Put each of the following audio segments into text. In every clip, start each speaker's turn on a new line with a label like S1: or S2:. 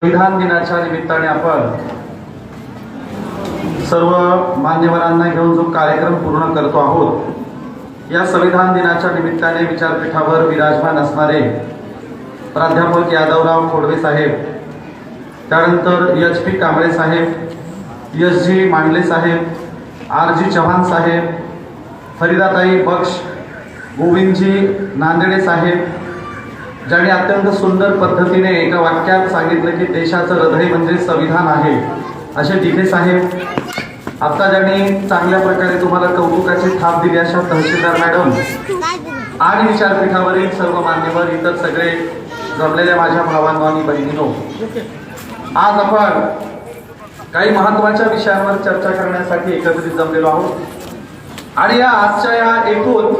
S1: संविधान दिनाच्या निमित्ताने आपण सर्व मान्यवरांना घेऊन जो कार्यक्रम पूर्ण करतो आहोत, या संविधान दिनाच्या निमित्ताने विचारपीठावर विराजमान असणारे प्राध्यापक यादवराव खोडवे साहेब, त्यानंतर HP कांबळे साहेब, SG मांडले साहेब, RG चव्हाण साहेब, फरीदाताई बक्ष, गोविंदजी नांदेडे साहेब, ज्यांनी अत्यंत सुंदर पद्धतीने एका वाक्यात सांगितलं की देशाचं हृदय म्हणजे संविधान आहे, असे डिके साहेब, आता ज्यांनी चांगल्या प्रकारे तुम्हाला कौतुकाची थाप दिली अशा तहसीलदार मॅडम आणि विचारपीठावरील सर्व मान्यवर, इतर सगळे जमलेल्या माझ्या भावांनो आणि बहिणींनो, आज आपण काही महत्त्वाच्या विषयांवर चर्चा करण्यासाठी एकत्रित जमलेलो आहोत आणि या आजच्या या एकूण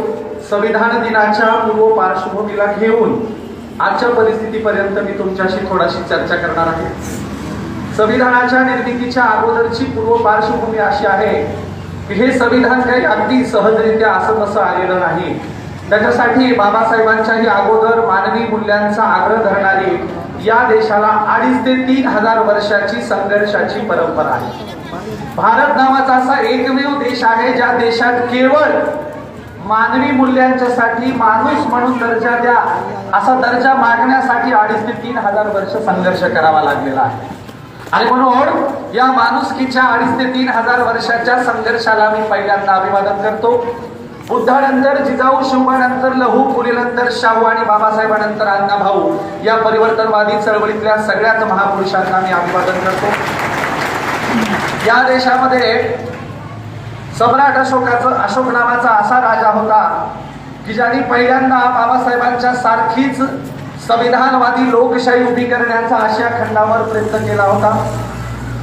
S1: संविधान दिनाच्या पूर्व पार्श्वभूमीला घेऊन आजच्या परिस्थितीपर्यंत मी तुमच्याशी थोडीशी चर्चा करणार आहे। संविधानाच्या निर्मितीच्या अगोदरची पूर्व पार्श्वभूमी अशी आहे की हे संविधान काही अगदी सहजरित्या असं तसं आलेलं नाही। त्याच्यासाठी बाबासाहेबांच्याही अगोदर मानवी मूल्यांचा आग्रह धरणारी या देशाला 2,500 ते 3,000 वर्षाची संघर्षाची परंपरा आहे। भारत नावाचा असा एकमेव देश आहे ज्या देशात केवळ मानवी मूल्यांच्यासाठी माणूस म्हणून दर्जा द्या असा दर्जा मागण्यासाठी 2,500 ते 3,000 वर्ष संघर्ष करावा लागलेला आहे। आणि म्हणून या माणुसकीच्या 2,500 ते 3,000 वर्षाच्या संघर्षाला मी पहिल्यांदा अभिवादन करतो। बुद्धानंतर जिजाऊ, शिवबानंतर लहू, फुलेनंतर शाहू आणि बाबासाहेबांनंतर अण्णाभाऊ या परिवर्तनवादी चळवळीतल्या सगळ्याच महापुरुषांना मी अभिवादन करतो। या देशामध्ये सम्राट अशोक नावाचा असा राजा होता की ज्यांनी पहिल्यांदा बाबासाहेबांच्या सारखीच संविधानवादी लोकशाही उभी करण्याचा आशिया खंडावर प्रयत्न केला होता।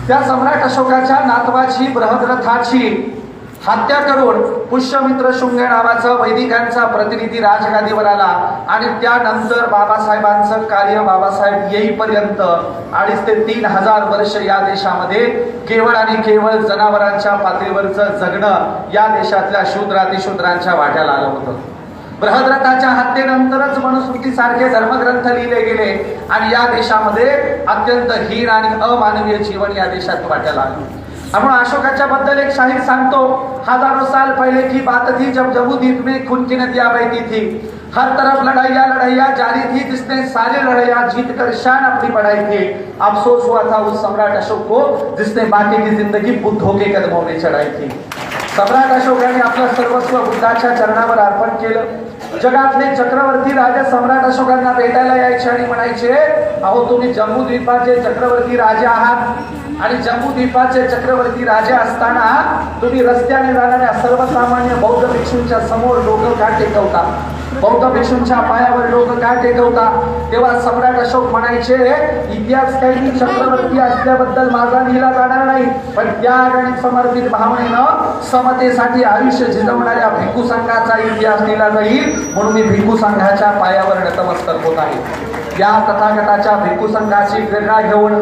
S1: त्या सम्राट अशोकाच्या नातवाची बृहद्रथाची हत्या करून पुष्यमित्र शुंग नावाचा वैदिकांचा प्रतिनिधी राजगादीवर आला आणि त्यानंतर बाबासाहेबांचं कार्य बाबासाहेब येईपर्यंत 2,500 ते 3,000 वर्ष या देशामध्ये केवळ आणि केवळ जनावरांच्या पातळीवरचं जगणं या देशातल्या शूद्र अतिशूद्रांच्या वाट्याला आलं होतं। बृहद्रथाच्या हत्येनंतरच मनुस्मृतीसारखे धर्मग्रंथ लिहिले गेले आणि या देशामध्ये अत्यंत हीन आणि अमानवीय जीवन या देशात वाट्याला आलं। हम अशोकाच्या बद्दल एक शाहीर सांगतो, हजारों साल पहले की बात थी जब जम्मू-द्वीप में खून की नदियां बहती थी, हर तरफ लड़ाइयां जारी थी, जिसने सारे लड़ाइयां जीत कर शान अपनी बढ़ाई थी। अफसोस हुआ था उस सम्राट अशोक को जिसने बाकी की जिंदगी बुद्धों के कदमों में चढ़ाई थी। सम्राट अशोकाने आपलं सर्वस्व बुद्धाच्या चरणावर अर्पण केलं। जगातले चक्रवर्ती राजे सम्राट अशोकांना भेटायला यायचे आणि म्हणायचे, अहो तुम्ही जम्मू-द्वीपाचे चक्रवर्ती राजे आहात आणि जम्मू-द्वीपाचे चक्रवर्ती राजे असताना तुम्ही रस्त्याने जाणाऱ्या सर्वसामान्य बौद्ध भिक्षूंच्या समोर डोकं का टेकवता, बौद्ध भिक्षूंच्या पायावर डोकं का टेकवता? तेव्हा सम्राट अशोक म्हणायचे, इतिहास काही चक्रवर्ती असल्याबद्दल माझा लिहिला जाणार नाही, पण त्याग आणि समर्पित भावनेनं समतेसाठी आयुष्य झिजवणाऱ्या भिक्खू संघाचा इतिहास लिहिला जाईल, म्हणून मी भिक्खू संघाच्या पायावर नतमस्तक होत आहे। या तथागताच्या भिक्खू संघाची प्रेरणा घेऊन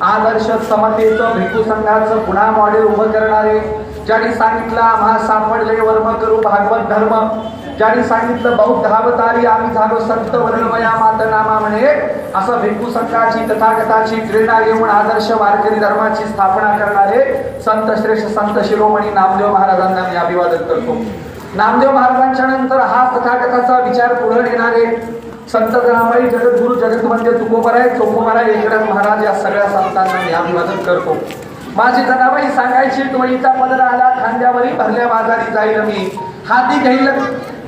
S1: आदर्श समतेचं भिक्खू संघाचं पुन्हा मॉडेल उभं करणारे, ज्यांनी सांगितलं आम्हा सापडले वर्म करू भागवत धर्म, ज्यांनी सांगितलं बौद्ध अवतारी आम्ही झालो संत वर्णमया मात नामा म्हणे, असं भिक्खू संघाची तथागताची प्रेरणा घेऊन आदर्श वारकरी धर्माची स्थापना करणारे संत श्रेष्ठ संत शिरोमणी नामदेव महाराजांना मी अभिवादन करतो। नामदेव महाराजांच्या नंतर हा तथागताचा विचार पुढे नेणारे संत जनाबाई, जगद्गुरु जगतवंद्य तुकोबराय, चोखोबराय, एकनाथ महाराज या सगळ्या संतांना मी अभिवादन करतो। माझी जनाबाई सांगायची, टोळीचा पदर आला खांद्यावरी भरल्या बाजारी जाईल मी, हाती घेईल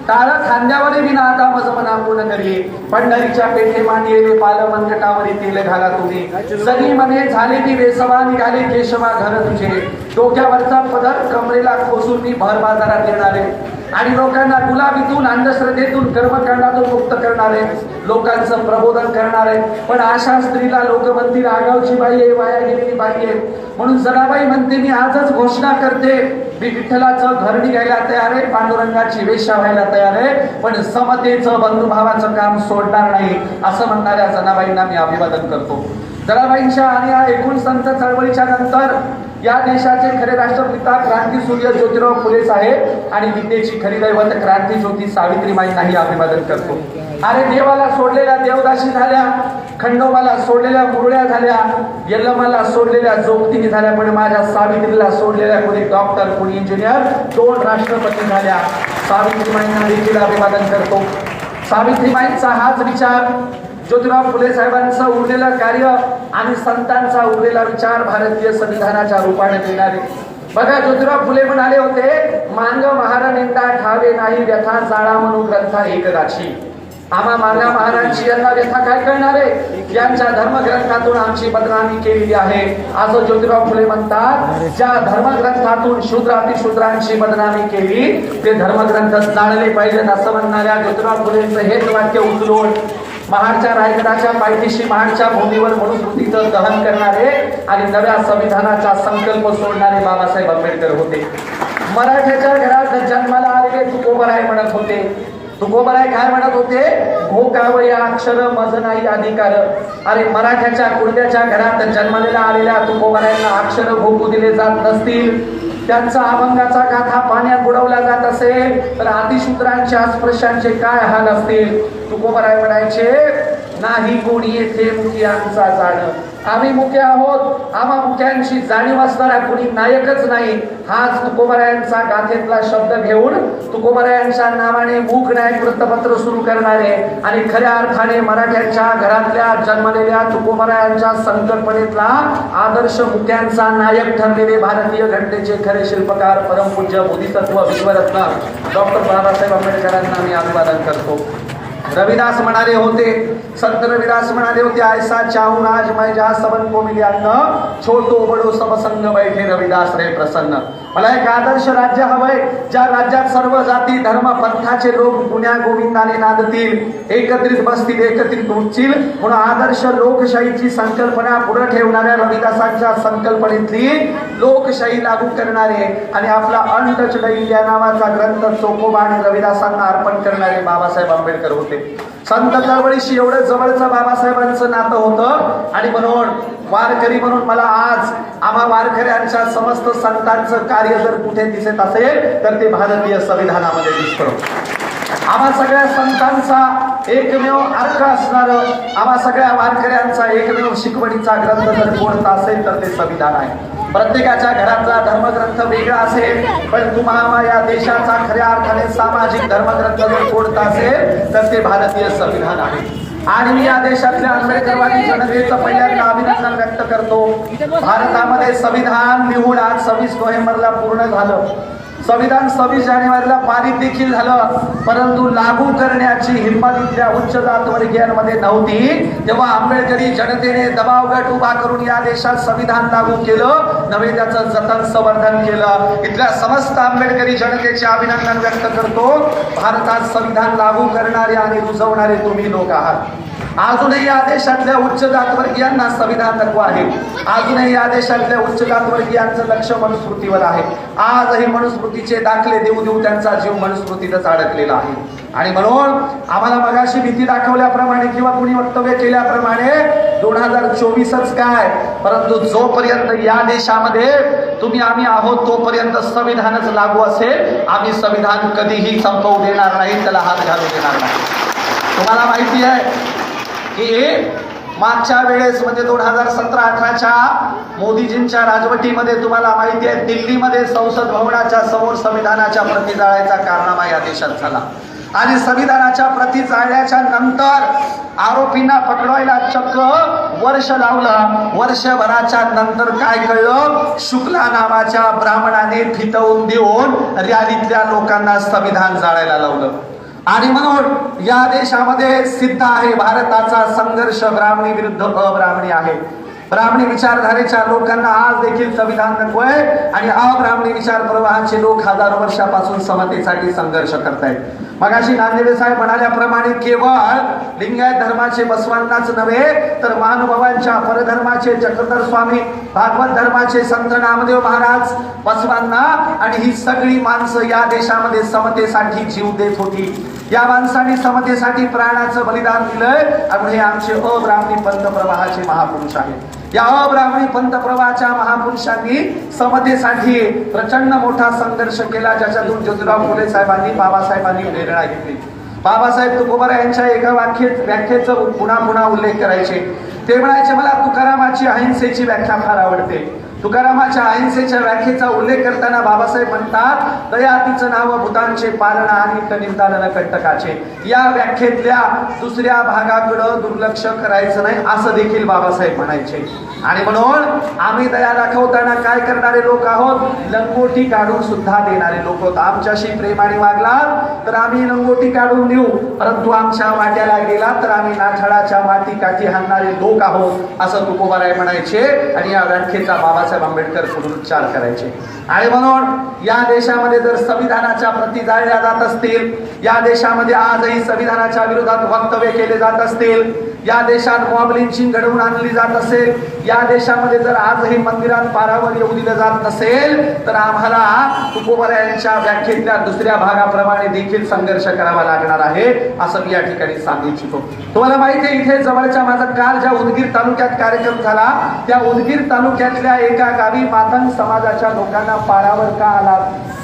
S1: ताळ खांद्यावरी विना आता मजमना पूर्ण करी, पंढरीच्या पेठे मांडलेले पाल मनगटावरी तेल घाला तुम्ही, सगळी मने झाले मी वेसवा निघाले केशवा घर तुझे, डोक्यावरचा पदर कमरेला खोसून मी भर बाजारात येणारे आणि लोकांना गुलाबीतून अंधश्रद्धेतून कर्मकांडातून मुक्त करणारे, लोकांचं प्रबोधन करणारे, पण अशा स्त्रीला लोक म्हणतील आगावची बाई आहे, वाया गेलेली बाई आहे। म्हणून जनाबाई म्हणते, मी आजच घोषणा करते, मी विठ्ठलाचं घर निघायला तयार आहे, पांडुरंगाची वेश्या व्हायला तयार आहे, पण समतेचं बंधुभावाचं काम सोडणार नाही, असं म्हणणाऱ्या जनाबाईंना मी अभिवादन करतो। जनाबाईंच्या आणि या एकूण संत चळवळीच्या नंतर या देशाचे खरे राष्ट्रपिता क्रांती सूर्य ज्योतिराव फुले साहेब आणि विद्येची खरी दैवत क्रांती ज्योती सावित्रीबाईंनाही अभिवादन करतो। अरे देवाला सोडलेल्या देवदासी झाल्या,
S2: खंडोबाला सोडलेल्या मुरळ्या झाल्या, यल्लमाला सोडलेल्या जोगती झाल्या, पण माझ्या सावित्रीला सोडलेल्या कोणी डॉक्टर, कोणी इंजिनियर, 2 राष्ट्रपती झाल्या. सावित्रीबाईंना देखील अभिवादन करतो. सावित्रीबाईंचा हाच विचार, ज्योतिराव फुले साहेबांचं उरलेलं कार्य आणि संतांचा उरलेला विचार भारतीय संविधानाच्या रूपाने देणारे. बघा, ज्योतिराव फुले म्हणाले होते, मांग महार निंदा ठावे नाही, व्यथा जाळा म्हणून ग्रंथा एकदाची. आम्हा मांगा महाराजांची यांना व्यथा काय करणार आहे, यांच्या धर्मग्रंथातून आमची बदनामी केलेली आहे असं ज्योतिराव फुले म्हणतात. ज्या धर्मग्रंथातून शूद्र अतिशूद्रांची बदनामी केली ते धर्मग्रंथ जाळले पाहिजेत असं म्हणणाऱ्या ज्योतिराव फुलेंचं हेच वाक्य उचलून महाडच्या रायगडाच्या पायथ्याशी महाडच्या भूमीवर मनुस्मृतीचं दहन करणारे आणि नव्या संविधानाचा संकल्प सोडणारे बाबासाहेब आंबेडकर होते. मराठ्याच्या घरात जन्माला आलेले तुकोबराय म्हणत होते. तुकोबराय काय म्हणत होते, भोकावया अक्षर मज नाही अधिकार. अरे, मराठ्याच्या कुळद्याच्या घरात जन्मलेल्या आलेल्या तुकोबरायांना अक्षर भोगू दिले जात नसतील, त्यांचा अभंगाचा गाथा पाण्यात बुडवला जात असेल तर अतिशूद्रांच्या अस्पृश्यांचे काय हाल असतील. तुकोबराय म्हणायचे, नाही कोणी येथे मुख्यांचा जाण. आम्ही मुख्य आहोत, आम्हा मुख्यांची जाणीव असणारा कोणी नायकच नाही. हाच तुकोबरायांचा गाथेतला शब्द घेऊन तुकोबरायांच्या नावाने मूक नायक वृत्तपत्र सुरू करणारे आणि खऱ्या अर्थाने मराठ्यांच्या घरातल्या जन्मलेल्या तुकोबरायांच्या संकल्पनेतला आदर्श मुख्यांचा नायक ठरलेले भारतीय घटनेचे खरे शिल्पकार परमपूज्य बोधिसत्व विश्वरत्न डॉक्टर बाबासाहेब आंबेडकरांना मी अभिवादन करतो. रविदास म्हणाले होते, संत रविदास म्हणाले होते, ऐसा चाहू राज मैं जा सबन को मिले अन्न, छोटो बडो सब संग बैठे रविदास रे प्रसन्न. मला एक आदर्श राज्य हवंय, ज्या राज्यात सर्व जाती धर्म पंथाचे लोक गुण्या गोविंदाने नांदतील, एकत्रित बसतील, एकत्रित उठतील. म्हणून आदर्श लोकशाहीची संकल्पना पुढे ठेवणाऱ्या रविदासांच्या संकल्पनेतली लोकशाही लागू करणारे आणि आपला अनटच्ड इंडिया नावाचा ग्रंथ चोखोबा आणि रविदासांना अर्पण करणारे बाबासाहेब आंबेडकर होते. संत चळवळीशी एवढं जवळचं बाबासाहेबांचं नातं होतं आणि म्हणून वारकरी म्हणून मला आज आम्हा वारकऱ्यांच्या समस्त संतांचं कार्य जर कुठे दिसत असेल तर ते भारतीय संविधानामध्ये दिसतं. आम्हा सगळ्या संतांचा एकमेव अर्थ असणार, आम्हा सगळ्या वारकऱ्यांचा एकमेव शिकवणीचा ग्रंथ जर कोणता असेल तर ते संविधान आहे. प्रत्येकाच्या घरातला धर्मग्रंथ वेगळा असेल, पण तुम्हाला या देशाचा खऱ्या अर्थाने सामाजिक धर्मग्रंथ जर कोणता असेल तर ते भारतीय संविधान आहे. आणि मी या देशातल्या आंबेडकरवादी जनतेचं पहिल्यांदा अभिनंदन व्यक्त करतो. भारतामध्ये संविधान लिहून आज 26 नोव्हेंबरला पूर्ण झालं. संविधान 26 जानेवारीला पारित देखील झालं, परंतु लागू करण्याची हिंमत इथल्या उच्च जातवर्गीयांमध्ये नव्हती. तेव्हा आंबेडकरी जनतेने दबाव गट उभा करून या देशात संविधान लागू केलं, नव्हे त्याचं जतन संवर्धन केलं. इथल्या समस्त आंबेडकरी जनतेचे अभिनंदन व्यक्त करतो. भारतात संविधान लागू करणारे आणि रुजवणारे तुम्ही लोक आहात. अजूनही या देशातल्या उच्च जातवर्गीयांना संविधान नको आहे. अजूनही या देशातल्या उच्च जातवर्गीयांचं लक्ष मनुस्मृतीवर आहे. आजही मनुस्मृतीचे दाखले देऊ देऊ त्यांचा जीव मनुस्मृतीतच अडकलेला आहे. आणि म्हणून आम्हाला मगाशी भीती दाखवल्याप्रमाणे किंवा कुणी वक्तव्य केल्याप्रमाणे 2024च काय, परंतु जोपर्यंत या देशामध्ये तुम्ही आम्ही आहोत तोपर्यंत संविधानच लागू असेल. आम्ही संविधान कधीही संपवू देणार नाही, त्याला हात घालू देणार नाही. तुम्हाला माहिती आहे की मागच्या वेळेस म्हणजे 2017-18च्या मोदीजींच्या राजवटीमध्ये तुम्हाला माहिती आहे दिल्लीमध्ये संसद भवनाच्या समोर संविधानाच्या प्रती जाळायचा कारनामा या देशात झाला. आणि संविधानाच्या प्रती जाळल्याच्या नंतर आरोपींना पकडवायला चक्क वर्ष लावलं. वर्षभराच्या नंतर काय कळलं, शुक्ला नावाच्या ब्राह्मणाने फितवून देऊन रॅलीतल्या लोकांना संविधान जाळायला लावलं. आणि म्हणून या देशामध्ये सिद्ध आहे भारताचा संघर्ष ब्राह्मणी विरुद्ध अब्राह्मणी आहे. ब्राह्मणी विचारधारेच्या लोकांना आज देखील संविधान नकोय आणि अब्राह्मणी विचार प्रवाहाचे लोक हजारो वर्षापासून समतेसाठी संघर्ष करतायत. मगाशी नांदेडे साहेब म्हणाल्याप्रमाणे केवळ लिंगायत धर्माचे बसवांनाच नव्हे तर महानुभावांच्या परधर्माचे चक्रधर स्वामी, भागवत धर्माचे संत नामदेव महाराज, बसवांना आणि ही सगळी माणसं या देशामध्ये समतेसाठी जीव देत होती. या माणसांनी समतेसाठी प्राणाचं बलिदान दिलंय आणि हे आमचे अब्राह्मणी पंथप्रवाहाचे महापुरुष आहेत. या अब्राह्मणी पंथप्रवाहाच्या महापुरुषांनी समतेसाठी प्रचंड मोठा संघर्ष केला, ज्याच्यातून ज्योतिराव फुले साहेबांनी, बाबासाहेबांनी प्रेरणा घेतली. बाबासाहेब तुकोबारा यांच्या एका व्याख्येचा पुन्हा पुन्हा उल्लेख करायचे. ते म्हणायचे, मला तुकारामाची अहिंसेची व्याख्या फार आवडते. तुकारामाच्या अहिंसेच्या व्याख्येचा उल्लेख करताना बाबासाहेब म्हणतात, दया तीच नाव भूतांचे पालना आणि निंदालन कंटकाचे. या व्याख्येतल्या दुसऱ्या भागाकडं दुर्लक्ष करायचं नाही असं देखील बाबासाहेब म्हणायचे. आणि म्हणून आम्ही दया दाखवताना काय करणारे लोक आहोत, लंगोटी काढून सुद्धा देणारे लोक आहोत. आमच्याशी प्रेमाने वागला तर आम्ही लंगोटी काढून देऊ, परंतु आमच्या वाट्याला गेला तर आम्ही नाठाळाच्या माती काठी हाणणारे लोक आहोत असं तुकोबाराय म्हणायचे. आणि या व्याख्येचा बाबासाहेब आंबेडकर पुनरुच्चार करायचे. आणि म्हणून या देशामध्ये जर संविधानाच्या प्रती जाळल्या जात असतील, या देशामध्ये आजही संविधानाच्या विरोधात वक्तव्य केले जात असतील, या देशात मॉब लिंचिंग घडवून आणली जात असेल, या देशामध्ये जर आजही मंदिरात पारावर येऊ दिलं जात नसेल, तर आम्हाला तुकोबारा यांच्या व्याख्येतल्या दुसऱ्या भागाप्रमाणे देखील संघर्ष करावा लागणार आहे असं मी या ठिकाणी सांगू इच्छितो. तुम्हाला माहिती आहे, इथे जवळच्या माझा काल ज्या उदगीर तालुक्यात कार्यक्रम झाला, त्या उदगीर तालुक्यातल्या एका गावी मातंग समाजाच्या लोकांना पारावर का आला,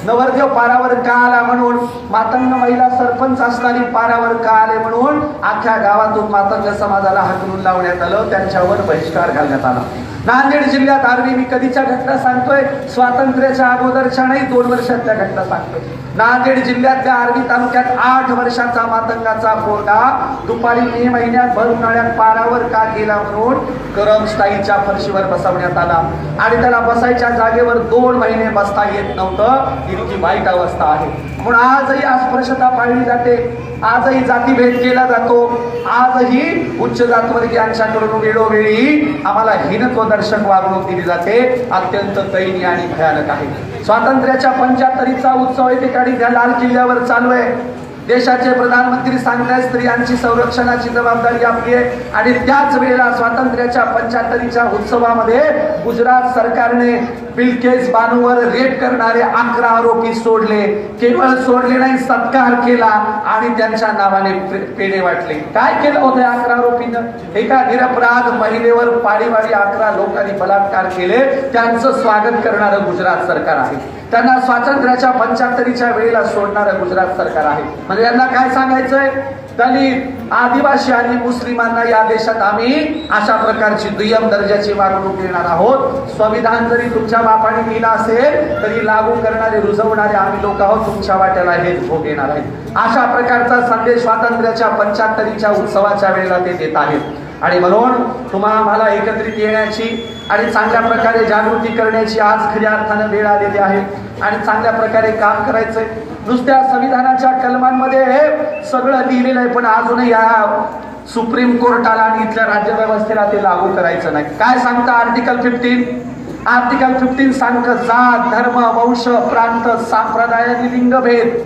S2: नवरदेव पारावर का आला म्हणून, मातंग महिला सरपंच असताना पारावर का आले म्हणून अख्ख्या गावातून मातंग समाजाला हाकलून लावण्यात आलं, त्यांच्यावर बहिष्कार घालण्यात आला. नांदेड जिल्ह्यात आर्वी, मी कधीच्या घटना सांगतोय, स्वातंत्र्याच्या अगोदरच्या नाही, 2 वर्षातल्या घटना सांगतोय. नांदेड जिल्ह्यातल्या आर्वी तालुक्यात 8 वर्षाचा मातंगाचा पोरगा दुपारी मे महिन्यात भर उन्हाळ्यात पारावर का गेला म्हणून करम स्टाईलच्या फरशीवर बसवण्यात आला. आणि त्याला बसायच्या जागेवर 2 महिने बसता येत नव्हतं. इतकी वाईट अवस्था आहे. म्हणून आजही अस्पृश्यता पाळली जाते, आजही जातीभेद केला जातो, आजही उच्च जातवर्गीयांच्याकडून वेळोवेळी आम्हाला हीनत्वदर्शक वागणूक दिली जाते. अत्यंत दयनीय आणि भयानक आहे. स्वातंत्र्याच्या 75चा उत्सव या ठिकाणी त्या लाल किल्ल्यावर चालू आहे. देशाचे प्रधानमंत्री सांगतायत स्त्रियांची संरक्षणाची जबाबदारी आपली आहे. आणि त्याच वेळेला स्वातंत्र्याच्या 75च्या उत्सवामध्ये गुजरात सरकारने बिल्किस बानूवर रेप करणारे 11 आरोपी सोडले. केवळ सोडले नाही, सत्कार केला आणि त्यांच्या नावाने पेढे वाटले. काय केलं होतं 11 आरोपीनं? एका निरपराध महिलेवर पाळीवाडी 11 लोकांनी बलात्कार केले. त्यांचं स्वागत करणारं गुजरात सरकार आहे. त्यांना स्वातंत्र्याच्या 75च्या वेळेला सोडणारं गुजरात सरकार आहे. म्हणजे यांना काय सांगायचंय, दलित, आदिवासी आणि मुस्लिमांना या देशात आम्ही अशा प्रकारची दुय्यम दर्जाची वागणूक देणार आहोत. संविधान जरी तुमच्या बापाने दिला असेल तरी लागू करणारे, रुजवणारे आम्ही लोक आहोत. तुमच्या वाट्याला हेच भोग येणार आहेत. अशा प्रकारचा संदेश स्वातंत्र्याच्या 75च्या उत्सवाच्या वेळेला ते देत आहेत. आणि म्हणून आम्हाला एकत्रित येण्याची आणि चांगल्या प्रकारे जागृती करण्याची आज खऱ्या अर्थानं वेळ आलेली आहे. आणि चांगल्या प्रकारे काम करायचंय. नुसत्या संविधानाच्या कलमांमध्ये सगळं लिहिलेलं आहे, पण अजूनही या सुप्रीम कोर्टाला आणि इथल्या राज्यव्यवस्थेला ते लागू करायचं नाही. काय सांगतं आर्टिकल 15? आर्टिकल 15 सांगतं, जात, धर्म, वंश, प्रांत, संप्रदाय आणि लिंगभेद,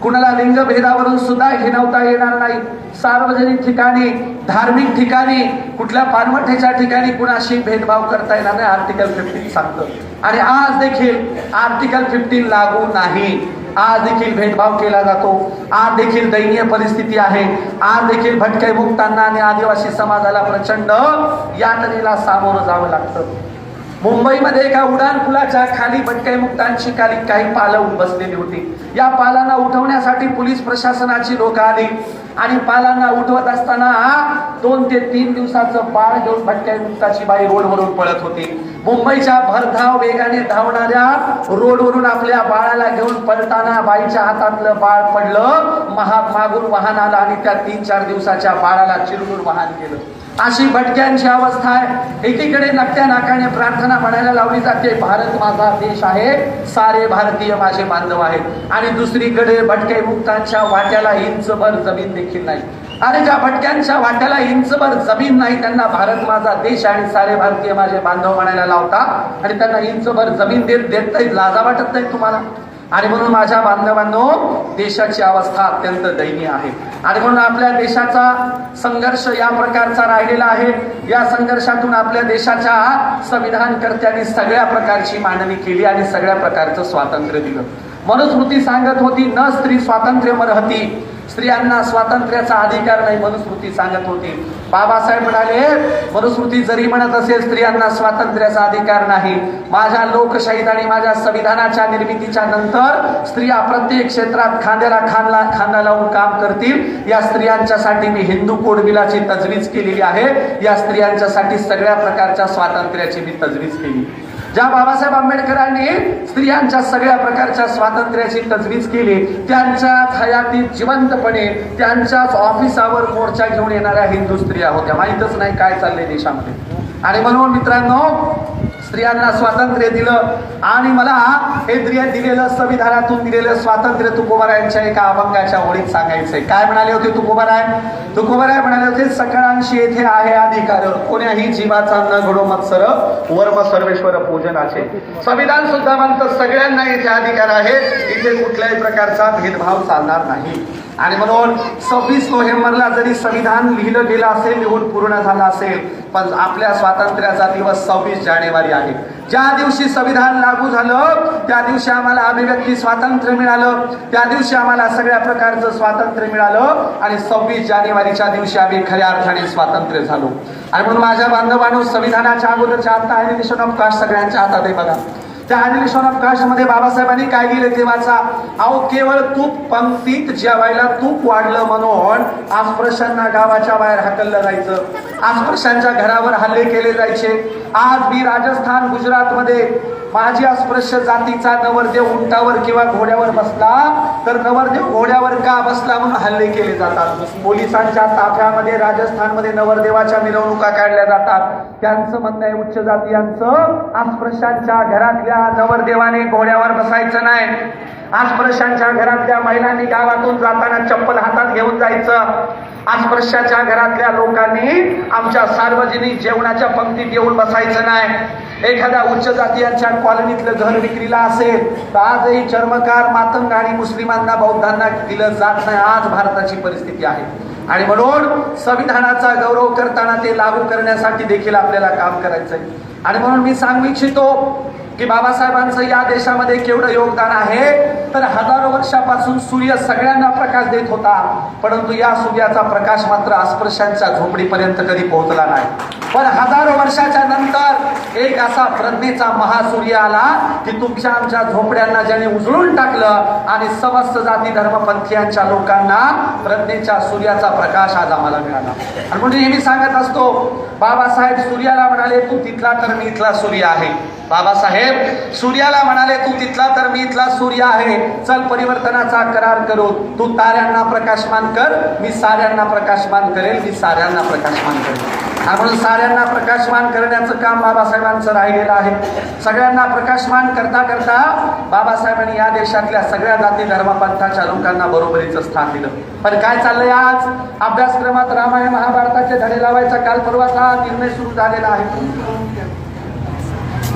S2: कुणाला लिंगभेदावरून सुद्धा हिणवता येणार नाही. सार्वजनिक ठिकाणी, धार्मिक ठिकाणी, कुठल्या पानवठ्याच्या ठिकाणी कुणाशी भेदभाव करता येणार नाही आर्टिकल 15 सांगतं. आणि आज देखील आर्टिकल 15 लागू नाही. आज देखील भेदभाव केला जातो. आज देखील दयनीय परिस्थिती आहे. आज देखील भटके मुक्तांना आणि आदिवासी समाजाला प्रचंड यातनेला सामोरं जावं लागतं. मुंबईमध्ये एका उडान पुलाच्या खाली भटके मुक्तांची काही पालं बसलेली होती. या पालांना उठवण्यासाठी पोलीस प्रशासनाची लोक आली आणि पालांना उठवत असताना 2 ते 3 दिवसाचं बाळ घेऊन भटके मुक्ताची बाई रोडवरून पळत होती. मुंबईच्या भरधाव वेगाने धावणाऱ्या रोडवरून आपल्या बाळाला घेऊन पळताना बाईच्या हातातलं बाळ पडलं. मागून वाहन आलं आणि त्या 3-4 दिवसाच्या बाळाला चिरडून वाहन केलं. अशी भटक्यांची अवस्था आहे. एकीकडे नकट्या नाकाने प्रार्थना म्हणायला लावली जाते, भारत माझा देश आहे, सारे भारतीय माझे बांधव आहेत. आणि दुसरीकडे भटके मुक्तांच्या वाट्याला इंचभर जमीन देखील नाही. आणि ज्या भटक्यांच्या वाट्याला इंचभर जमीन नाही त्यांना भारत माझा देश आणि सारे भारतीय माझे बांधव म्हणायला लावता आणि त्यांना इंचभर जमीन देत नाही. लाजा वाटत नाही तुम्हाला? आणि म्हणून माझ्या बांधवांनो, देशाची अवस्था अत्यंत दयनीय आहे. आणि म्हणून आपल्या देशाचा संघर्ष या प्रकारचा राहिलेला आहे. या संघर्षातून आपल्या देशाच्या संविधानकर्त्यांनी सगळ्या प्रकारची मांडणी केली आणि सगळ्या प्रकारचं स्वातंत्र्य दिलं. मनुस्मृती सांगत होती, न स्त्री स्वातंत्र्य मरहती. स्त्रियांना स्वातंत्र्याचा अधिकार नाही मनुस्मृती सांगत होती. बाबासाहेब म्हणाले मनुस्मृती जरी म्हणत असेल स्त्रियांना स्वातंत्र्याचा अधिकार नाही, माझ्या लोकशाहीत आणि माझ्या संविधानाच्या निर्मितीच्या नंतर स्त्रिया प्रत्येक क्षेत्रात खांद्याला खांदा लावून काम करतील. या स्त्रियांच्यासाठी मी हिंदू कोड बिलाची तजवीज केलेली आहे. या स्त्रियांच्यासाठी सगळ्या प्रकारच्या स्वातंत्र्याची मी तजवीज केली. ज्या बाबासाहेब आंबेडकरांनी स्त्रियांच्या सगळ्या प्रकारच्या स्वातंत्र्याची तजवीज केली, त्यांच्याच हयातीत जिवंतपणे त्यांच्याच ऑफिसावर मोर्चा घेऊन येणाऱ्या हिंदू स्त्रिया होत्या. माहीतच नाही काय चाललंय देशामध्ये. आणि म्हणून मित्रांनो, स्त्रियांना स्वातंत्र्य दिलं आणि मला हे दिलेलं संविधानातून दिलेलं स्वातंत्र्य तुकोबारायांच्या एका अभंगाच्या ओळीत सांगायचंय. काय म्हणाले होते तुकोबाराय? तुकोबाराय म्हणाले होते, सकळांशी येथे आहे अधिकार, कोण्याही जीवाचा न घडो मत्सर, वर्म सर्वेश्वर पूजनाचे. संविधान सुद्धा म्हणतं सगळ्यांना इथे अधिकार आहे, इथे कुठल्याही प्रकारचा भेदभाव चालणार नाही. आणि म्हणून 26 नोव्हेंबरला जरी संविधान लिहिलं गेलं असेल, लिहून पूर्ण झालं असेल, पण आपल्या स्वातंत्र्याचा दिवस 26 जानेवारी आहे. ज्या दिवशी संविधान लागू झालं त्या दिवशी आम्हाला अभिव्यक्ती स्वातंत्र्य मिळालं, त्या दिवशी आम्हाला सगळ्या प्रकारचं स्वातंत्र्य मिळालं आणि 26 जानेवारीच्या दिवशी आम्ही खऱ्या अर्थाने स्वातंत्र्य झालो. आणि म्हणून माझ्या बांधवांनो, संविधानाच्या अगोदरच्या आता ॲनिमेशन ऑफ कास्ट सगळ्यांच्या हातात आहे बघा. त्या ॲनिमेशन ऑफ कास्ट मध्ये बाबासाहेबांनी काय लिहिले ते वाचा. अहो, केवळ तूप पंक्तीत जेवायला तूप वाढलं म्हणून अस्पृश्यांना गावाच्या बाहेर हाकललं जायचं, अस्पृश्यांच्या घरावर हल्ले केले जायचे. आज मी राजस्थान गुजरातमध्ये माझी अस्पृश्य जातीचा नवरदेव उंटावर किंवा घोड्यावर बसला तर नवरदेव घोड्यावर का बसला म्हणून हल्ले केले जातात. पोलिसांच्या ताफ्यामध्ये राजस्थानमध्ये नवरदेवाच्या मिरवणुका काढल्या जातात. त्यांचं म्हणणं आहे उच्च जातीयांचं, अस्पृश्यांच्या घरातल्या नवरदेवाने घोड्यावर बसायचं नाही, अस्पृश्यांच्या घरातल्या महिलांनी गावातून जाताना चप्पल हातात घेऊन जायचं, अस्पृश्याच्या घरातल्या लोकांनी आमच्या सार्वजनिक जेवणाच्या पंक्तीत येऊन बसायचं नाही. एखाद्या उच्च जातीयांच्या कॉलनीतलं घर विक्रीला असेल तर आजही चर्मकार, मातंग आणि मुस्लिमांना, बौद्धांना दिलं जात नाही. आज भारताची परिस्थिती आहे. आणि म्हणून संविधानाचा गौरव करताना ते लागू करण्यासाठी देखील आपल्याला काम करायचंय. आणि म्हणून मी सांगू इच्छितो की बाबासाहेबांचं या देशामध्ये केवढं योगदान आहे. तर हजारो वर्षापासून सूर्य सगळ्यांना प्रकाश देत होता, परंतु या सूर्याचा प्रकाश मात्र अस्पृश्यांच्या झोपडीपर्यंत कधी पोहोचला नाही. पण हजारो वर्षाच्या नंतर एक असा प्रज्ञेचा महासूर्य आला की तुमच्या आमच्या झोपड्यांना ज्याने उजळून टाकलं आणि समस्त जाती धर्मपंथीयांच्या लोकांना प्रज्ञेच्या सूर्याचा प्रकाश आज आम्हाला मिळाला. आणि म्हणून नेहमी सांगत असतो, बाबासाहेब सूर्याला म्हणाले तू तिथला तर मी इथला सूर्य आहे. बाबासाहेब सूर्याला म्हणाले तू तिथला तर मी इथला सूर्य आहे. चल परिवर्तनाचा करार करू. तू ताऱ्यांना प्रकाशमान कर, मी साऱ्यांना प्रकाशमान करेल, मी साऱ्यांना प्रकाशमान करेल. म्हणून साऱ्यांना प्रकाशमान करण्याचं काम बाबासाहेबांचं राहिलेलं आहे. सगळ्यांना प्रकाशमान करता करता बाबासाहेबांनी या देशातल्या सगळ्या जाती धर्मपंथाच्या लोकांना बरोबरीचं स्थान दिलं. पण काय चाललंय आज अभ्यासक्रमात रामायण महाभारताचे धडे लावायचा काल परवाचा निर्णय सुरू झालेला आहे.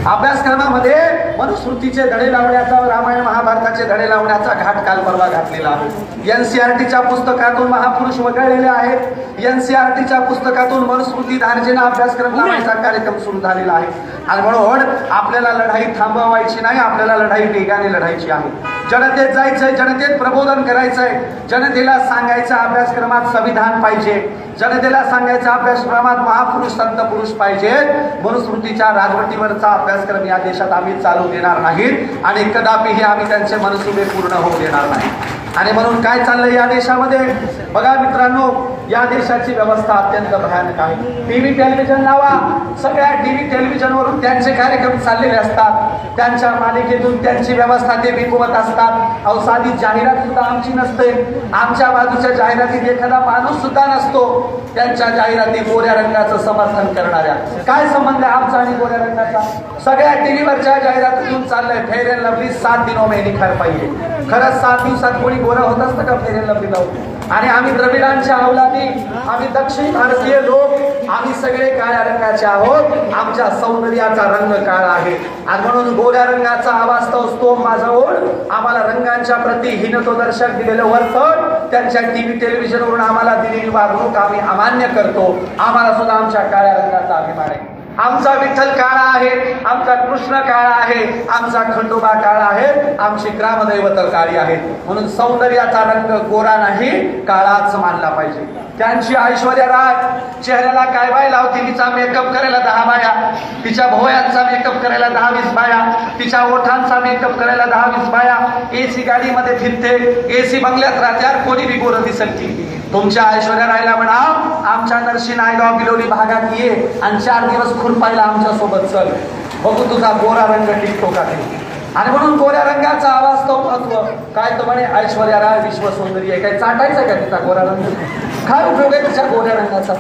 S2: अभ्यासक्रमामध्ये मनुस्मृतीचे धडे लावण्याचा, रामायण महाभारताचे धडे लावण्याचा घाट काल परवा घातलेला आहे. एनसीईआरटीच्या पुस्तकातून महापुरुष वगळलेले आहेत. एनसीईआरटीच्या पुस्तकातून मनुस्मृती धार्जिना अभ्यासक्रम लावण्याचा कार्यक्रम सुरू झालेला आहे. आणि म्हणून आपल्याला लढाई थांबवायची नाही, आपल्याला लढाई वेगाने लढायची आहे. जनतेत जायचंय, जनतेत प्रबोधन करायचंय, जनतेला सांगायचं अभ्यासक्रमात संविधान पाहिजे, जनतेला सांगायचं अभ्यासक्रमात महापुरुष संत पुरुष पाहिजेत. मनुस्मृतीच्या राजवटीवरचा अभ्यासक्रम या देशात आम्ही चालू देणार नाहीत आणि कदापिही आम्ही त्यांचे मनसुबे पूर्ण होऊ देणार नाही. आणि म्हणून काय चाललंय या देशामध्ये बघा मित्रांनो, या देशाची व्यवस्था अत्यंत भयानक आहे. टीव्ही टेलिव्हिजन लावा, सगळ्या टीव्ही टेलिव्हिजनवरून त्यांचे कार्यक्रम चाललेले असतात, त्यांच्या मालिकेतून त्यांची व्यवस्था ते विकवत असतात. अहो, साधी जाहिरात सुद्धा आमची नसते, आमच्या बाजूच्या जाहिरातीत एखादा माणूस सुद्धा नसतो. त्यांच्या जाहिराती गोऱ्या रंगाचं समर्थन करणाऱ्या. काय संबंध आहे आमचा आणि गोऱ्या रंगाचा? सगळ्या टीव्हीवरच्या जाहिरातीतून चाललंय फेअर अँड लवली 7 दिनों में निखर पाहिजे. खरंच 7 दिवसात कोणी गोरा होत असतं का फेअर अँड लवली लावून? आणि आम्ही द्रविडांच्या अवलादी, आम्ही दक्षिण भारतीय लोक, आम्ही सगळे काळ्या रंगाचे आहोत. आमच्या सौंदर्याचा रंग काळा आहे. आणि म्हणून गोऱ्या रंगाचा अवास्तव स्तोम माझा ओढ, आम्हाला रंगांच्या प्रती हीनत्वदर्शक दिलेलं वर्तन, त्यांच्या टीव्ही टेलिव्हिजनवरून आम्हाला दिलेली वागणूक आम्ही अमान्य करतो. आम्हाला सुद्धा आमच्या काळ्या रंगाचा अभिमान आहे. आमचा विठ्ठल काळा आहे, आमचा कृष्ण काळा आहे, आमचा खंडोबा काळा आहे, आमची ग्रामदैवत काळी आहेत. म्हणून सौंदर्याचा रंग गोरा नाही, काळाच मानला पाहिजे. त्यांची ऐश्वर्या राय चेहऱ्याला काय बाय लावते, तिचा मेकअप करायला 10 बाया, तिच्या भोयांचा मेकअप करायला 10-20 बाया, तिच्या ओठांचा मेकअप करायला 10-20 बाया. एसी गाडीमध्ये फिरते, एसी बंगल्यात राहत्यावर कोणी बी गोरं दिसेल की. तुमच्या ऐश्वर्या रायला म्हणा आमच्या नरसी नायगाव बिलोली भागात ये आणि 4 दिवस खुरपायला आमच्या सोबत चल, बघू तुझा गोरा रंग टिकतो का ते. आणि म्हणून गोऱ्या रंगाचा अवास्तव महत्व काय तर म्हणे ऐश्वर्या राय विश्व सुंदरी आहे, काय चाटायचा का तिचा गोरा रंग, काय उपयोग आहे तिच्या गोऱ्या रंगाचा.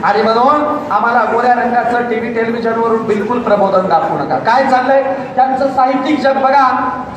S2: आणि म्हणून आम्हाला गोऱ्या रंगाचं टीव्ही टेलिव्हिजनवरून बिलकुल प्रबोधन दाखवू नका. काय चाललंय त्यांचं साहित्यिक जग बघा,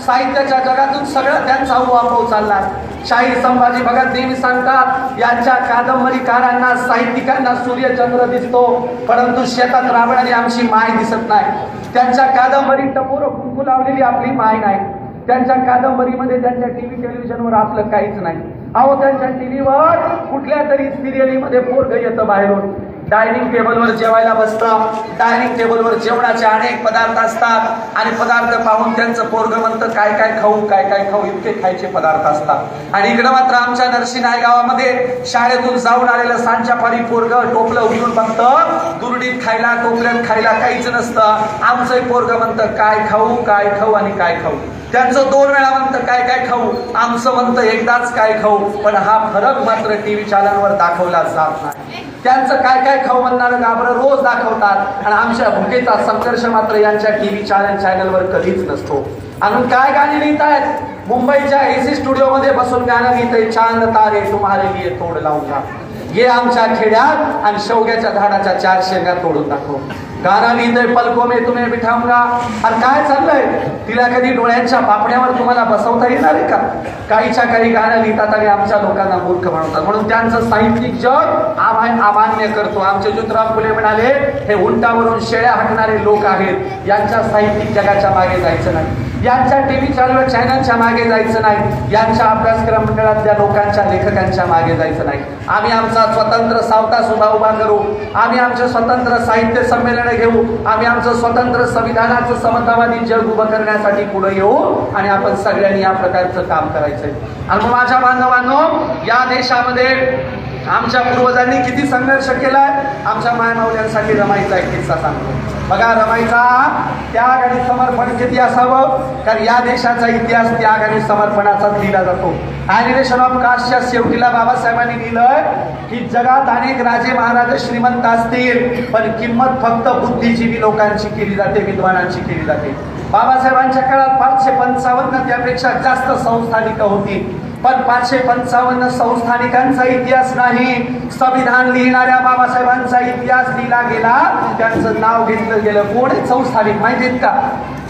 S2: साहित्याच्या जगातून सगळं त्यांचा उहापोह चालला. शाहीर संभाजी भगत नेहमी सांगतात यांच्या कादंबरीकारांना साहित्यिकांना सूर्यचंद्र दिसतो, परंतु शेतात राबणारी आमची माय दिसत नाही. त्यांच्या कादंबरीत टपोर कुंकू लावलेली आपली माय नाही. त्यांच्या कादंबरीमध्ये त्यांच्या टीव्ही टेलिव्हिजनवर आपलं काहीच नाही. अहो त्यांच्या टीव्हीवर कुठल्या तरी सिरियलीमध्ये पोरग येतं बाहेरून, डायनिंग टेबलवर जेवायला बसतं, डायनिंग टेबलवर जेवणाचे अनेक पदार्थ असतात आणि पदार्थ पाहून त्यांचं पोरग म्हणतं काय काय खाऊ काय काय खाऊ, इतके खायचे पदार्थ असतात. आणि इकडं मात्र आमच्या नरसी नायगावामध्ये शाळेतून जाऊन आलेलं सांच्या पारी पोरग टोपलं उघडून बघतं, दुरडीत खायला टोपल्यात खायला काहीच नसतं. आमचंही पोरग म्हणतं काय खाऊ आणि काय खाऊ. त्यांचं 2 वेळा म्हणतं काय काय खाऊ, आमचं म्हणतं एकदाच काय खाऊ. पण हा फरक मात्र टीव्ही चॅनलवर दाखवला जात नाही. त्यांचं काय काय खाऊ म्हणणारं गाभरं रोज दाखवतात आणि आमच्या भुकेचा संघर्ष मात्र यांच्या टीव्ही चॅनलवर कधीच नसतो. आणि काय गाणी लिहितायत, मुंबईच्या एसी स्टुडिओमध्ये बसून गाणं लिहितंय, चांद तारे तुम्हारे लिए तोड लावूंगा. हे आमच्या खेड्यात आणि शेवग्याच्या झाडाच्या 4 शेंगा तोडून दाखव. गाणं लिहितंय पलको में तुम्हें बिठाऊंगा. अरे काय चाललंय, तिला कधी डोळ्यांच्या पापण्यावर तुम्हाला बसवता येणार आहे का. काहीच्या काही गाणं लिहितात आणि आमच्या लोकांना मूर्ख बनवतात. म्हणून त्यांचं साहित्यिक जग अमान्य करतो. आमचे ज्योतिराव फुले म्हणाले हे उंटावरून शेळ्या हाकणारे लोक आहेत, यांच्या साहित्यिक जगाच्या मागे जायचं नाही, यांच्या टीव्ही चॅनलच्या मागे जायचं नाही, यांच्या अभ्यासक्रम मंडळातल्या लोकांच्या लेखकांच्या मागे जायचं नाही. आम्ही आमचा स्वतंत्र सावता सुभा उभा करू, आम्ही आमचे स्वतंत्र साहित्य संमेलन घेऊ, आम्ही आमचं स्वतंत्र संविधानाचं समतावादी जग उभं करण्यासाठी पुढे येऊ आणि आपण सगळ्यांनी या प्रकारचं काम करायचंय. आणि मग माझ्या बांधवांनो, या देशामध्ये आमच्या पूर्वजांनी किती संघर्ष केलाय. आमच्या मायमाऊल्यांसाठी रमाईचा एक किस्सा सांगतो बघा. रमाईचा त्याग आणि समर्पण किती असावं, कारण या देशाचा इतिहास त्याग आणि समर्पणाचाच लिहिला जातो. ॲनिमेशन ऑफ कास्टच्या शेवटीला बाबासाहेबांनी लिहिलंय की जगात अनेक राजे महाराज श्रीमंत असतील, पण किंमत फक्त बुद्धिजीवी लोकांची केली जाते, विद्वानांची केली जाते. बाबासाहेबांच्या काळात 555 त्यापेक्षा जास्त संस्थानिक होती, पण 555 संस्थानिकांचा इतिहास नाही, संविधान लिहिणाऱ्या बाबासाहेबांचा इतिहास लिहिला गेला. त्यांचं नाव घेतलं गेलं. कोण आहेत संस्थानिक माहिती आहेत का.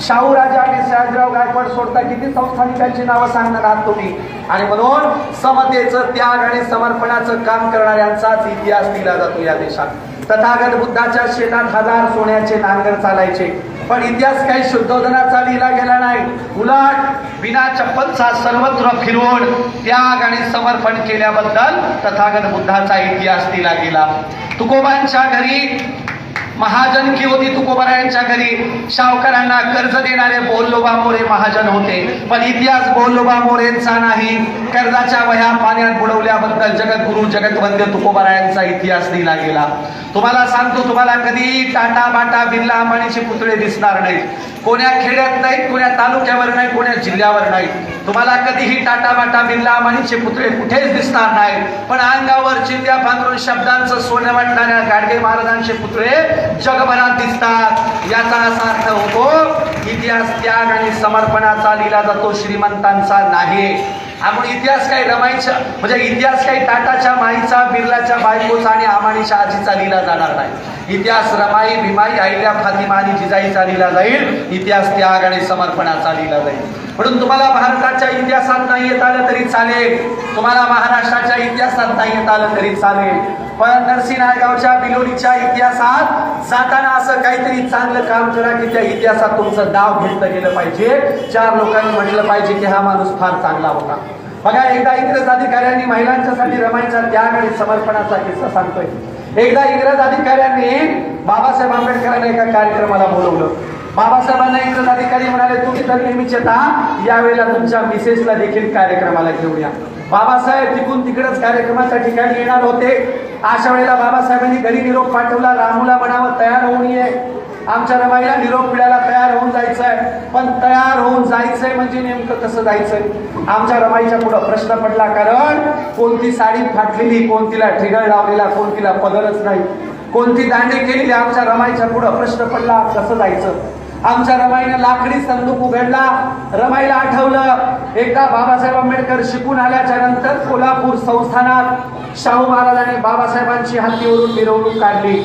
S2: शाहू राजा आणि सयाजीराव गायकवाड सोडता किती संस्थानिकांची नावं सांगणार आहात तुम्ही. आणि म्हणून समतेचं त्याग आणि समर्पणाचं काम करणाऱ्यांचाच इतिहास लिहिला जातो या देशात. तथागत बुद्धाच्या शेतात 1000 सोन्याचे नांगर चालायचे, पण इतिहास काही शुद्धोधनाचा लिहिला गेला नाही. उलट बिना चप्पलचा सर्वत्र फिरवून त्याग आणि समर्पण केल्याबद्दल तथागत बुद्धाचा इतिहास लिहिला गेला. तुकोबांच्या घरी महाजन की होती, तुकोबारायांच्या घरी सावकारांना कर्ज देणारे बोल्लोबा मोरे महाजन होते, पण इतिहास बोल्लोबा मोरेंचा नाही. कर्जाच्या वह्या पाण्यात बुडवल्याबद्दल जगद्गुरु जगतवंद्य तुकोबारायांचा इतिहास लिहिला गेला. तुम्हाला सांगतो, तुम्हाला कधी टाटा बाटा बिर्ला अंबानीचे पुतळे दिसणार नाहीत. कोण्या खेड्यात नाही, कोण्या तालुक्यावर नाही, कोण्या जिल्ह्यावर नाही. तुम्हाला कधीही टाटा बाटा बिर्ला अंबानीचे पुतळे कुठेच दिसणार नाही. पण अंगावर चिंध्या पांघरून शब्दांचं सोनं वाटणाऱ्या गाडगे महाराजांचे पुतळे जगभरात दिसतात. याचा असा अर्थ होतो इतिहास त्याग आणि समर्पणाचा लिहिला जातो, श्रीमंतांचा नाही. आपण इतिहास काही रमाईचा म्हणजे इतिहास काही टाटाच्या माईचा, बिर्लाच्या बायकोचा आणि अंबानीच्या आजीचा लिहिला जाणार नाही. इतिहास रमाई, भीमाई, अहिल्या, फातिमा आणि जिजाईचा लिहिला जाईल. इतिहास त्याग आणि समर्पणाचा लिहिला जाईल. म्हणून तुम्हाला भारताच्या इतिहासात नाही येत आलं तरी चालेल, तुम्हाला महाराष्ट्राच्या इतिहासात नाही येत आलं तरी चालेल, पण नरसी नायगावच्या बिलोलीच्या इतिहासात जाताना असं काहीतरी चांगलं काम करा की त्या इतिहासात तुमचं नाव घेतलं गेलं पाहिजे. 4 लोकांनी म्हटलं पाहिजे की हा माणूस फार चांगला होता. बघा, एकदा इंग्रज अधिकाऱ्यांनी महिलांच्यासाठी रमाईचा त्याग आणि समर्पणाचा किस्सा सांगतोय. एकदा इंग्रज अधिकाऱ्यांनी बाबासाहेब आंबेडकरांना एका कार्यक्रमाला बोलवलं. बाबासाहेबांना इंग्रज अधिकारी म्हणाले, तुम्ही तर नेहमीच येता, यावेळेला तुमच्या मिसेसला देखील कार्यक्रमाला घेऊन या. बाबासाहेब तिकून तिकडेच कार्यक्रमाच्या ठिकाणी येणार होते. अशा वेळेला बाबासाहेबांनी घरी निरोप पाठवला, रामूला म्हणावं तयार होऊन ये, आमच्या रमाईला निरोप मिळाला, तयार होऊन जायचंय. पण तयार होऊन जायचंय म्हणजे नेमकं कसं जायचंय? आमच्या रमाईच्या पुढं प्रश्न पडला, कारण कोणती साडी फाटलेली, कोणतीला ठिगळ लावलेला, कोणतीला पदरच नाही, कोणती दांडी केलेली. आमच्या रमाईच्या पुढं प्रश्न पडला, कसं जायचं? आमच्या रमाईनं लाकडी संदूक उघडला. रमाईला आठवलं, एकदा बाबासाहेब आंबेडकर शिकून आल्याच्या नंतर कोल्हापूर संस्थानात शाहू महाराजांनी बाबासाहेबांची हत्तीवरून मिरवणूक काढली.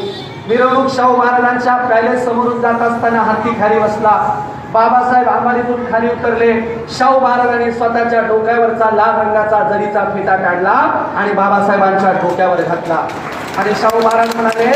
S2: मिरवणूक शाहू महाराजांच्या पॅलेस समोरून जात असताना हत्ती खाली बसला. बाबासाहेब अंबानीतून खाली उतरले. शाहू महाराजांनी स्वतःच्या डोक्यावरचा लाल रंगाचा जरीचा फेटा काढला आणि बाबासाहेबांच्या डोक्यावर घातला. आणि शाहू महाराज म्हणाले,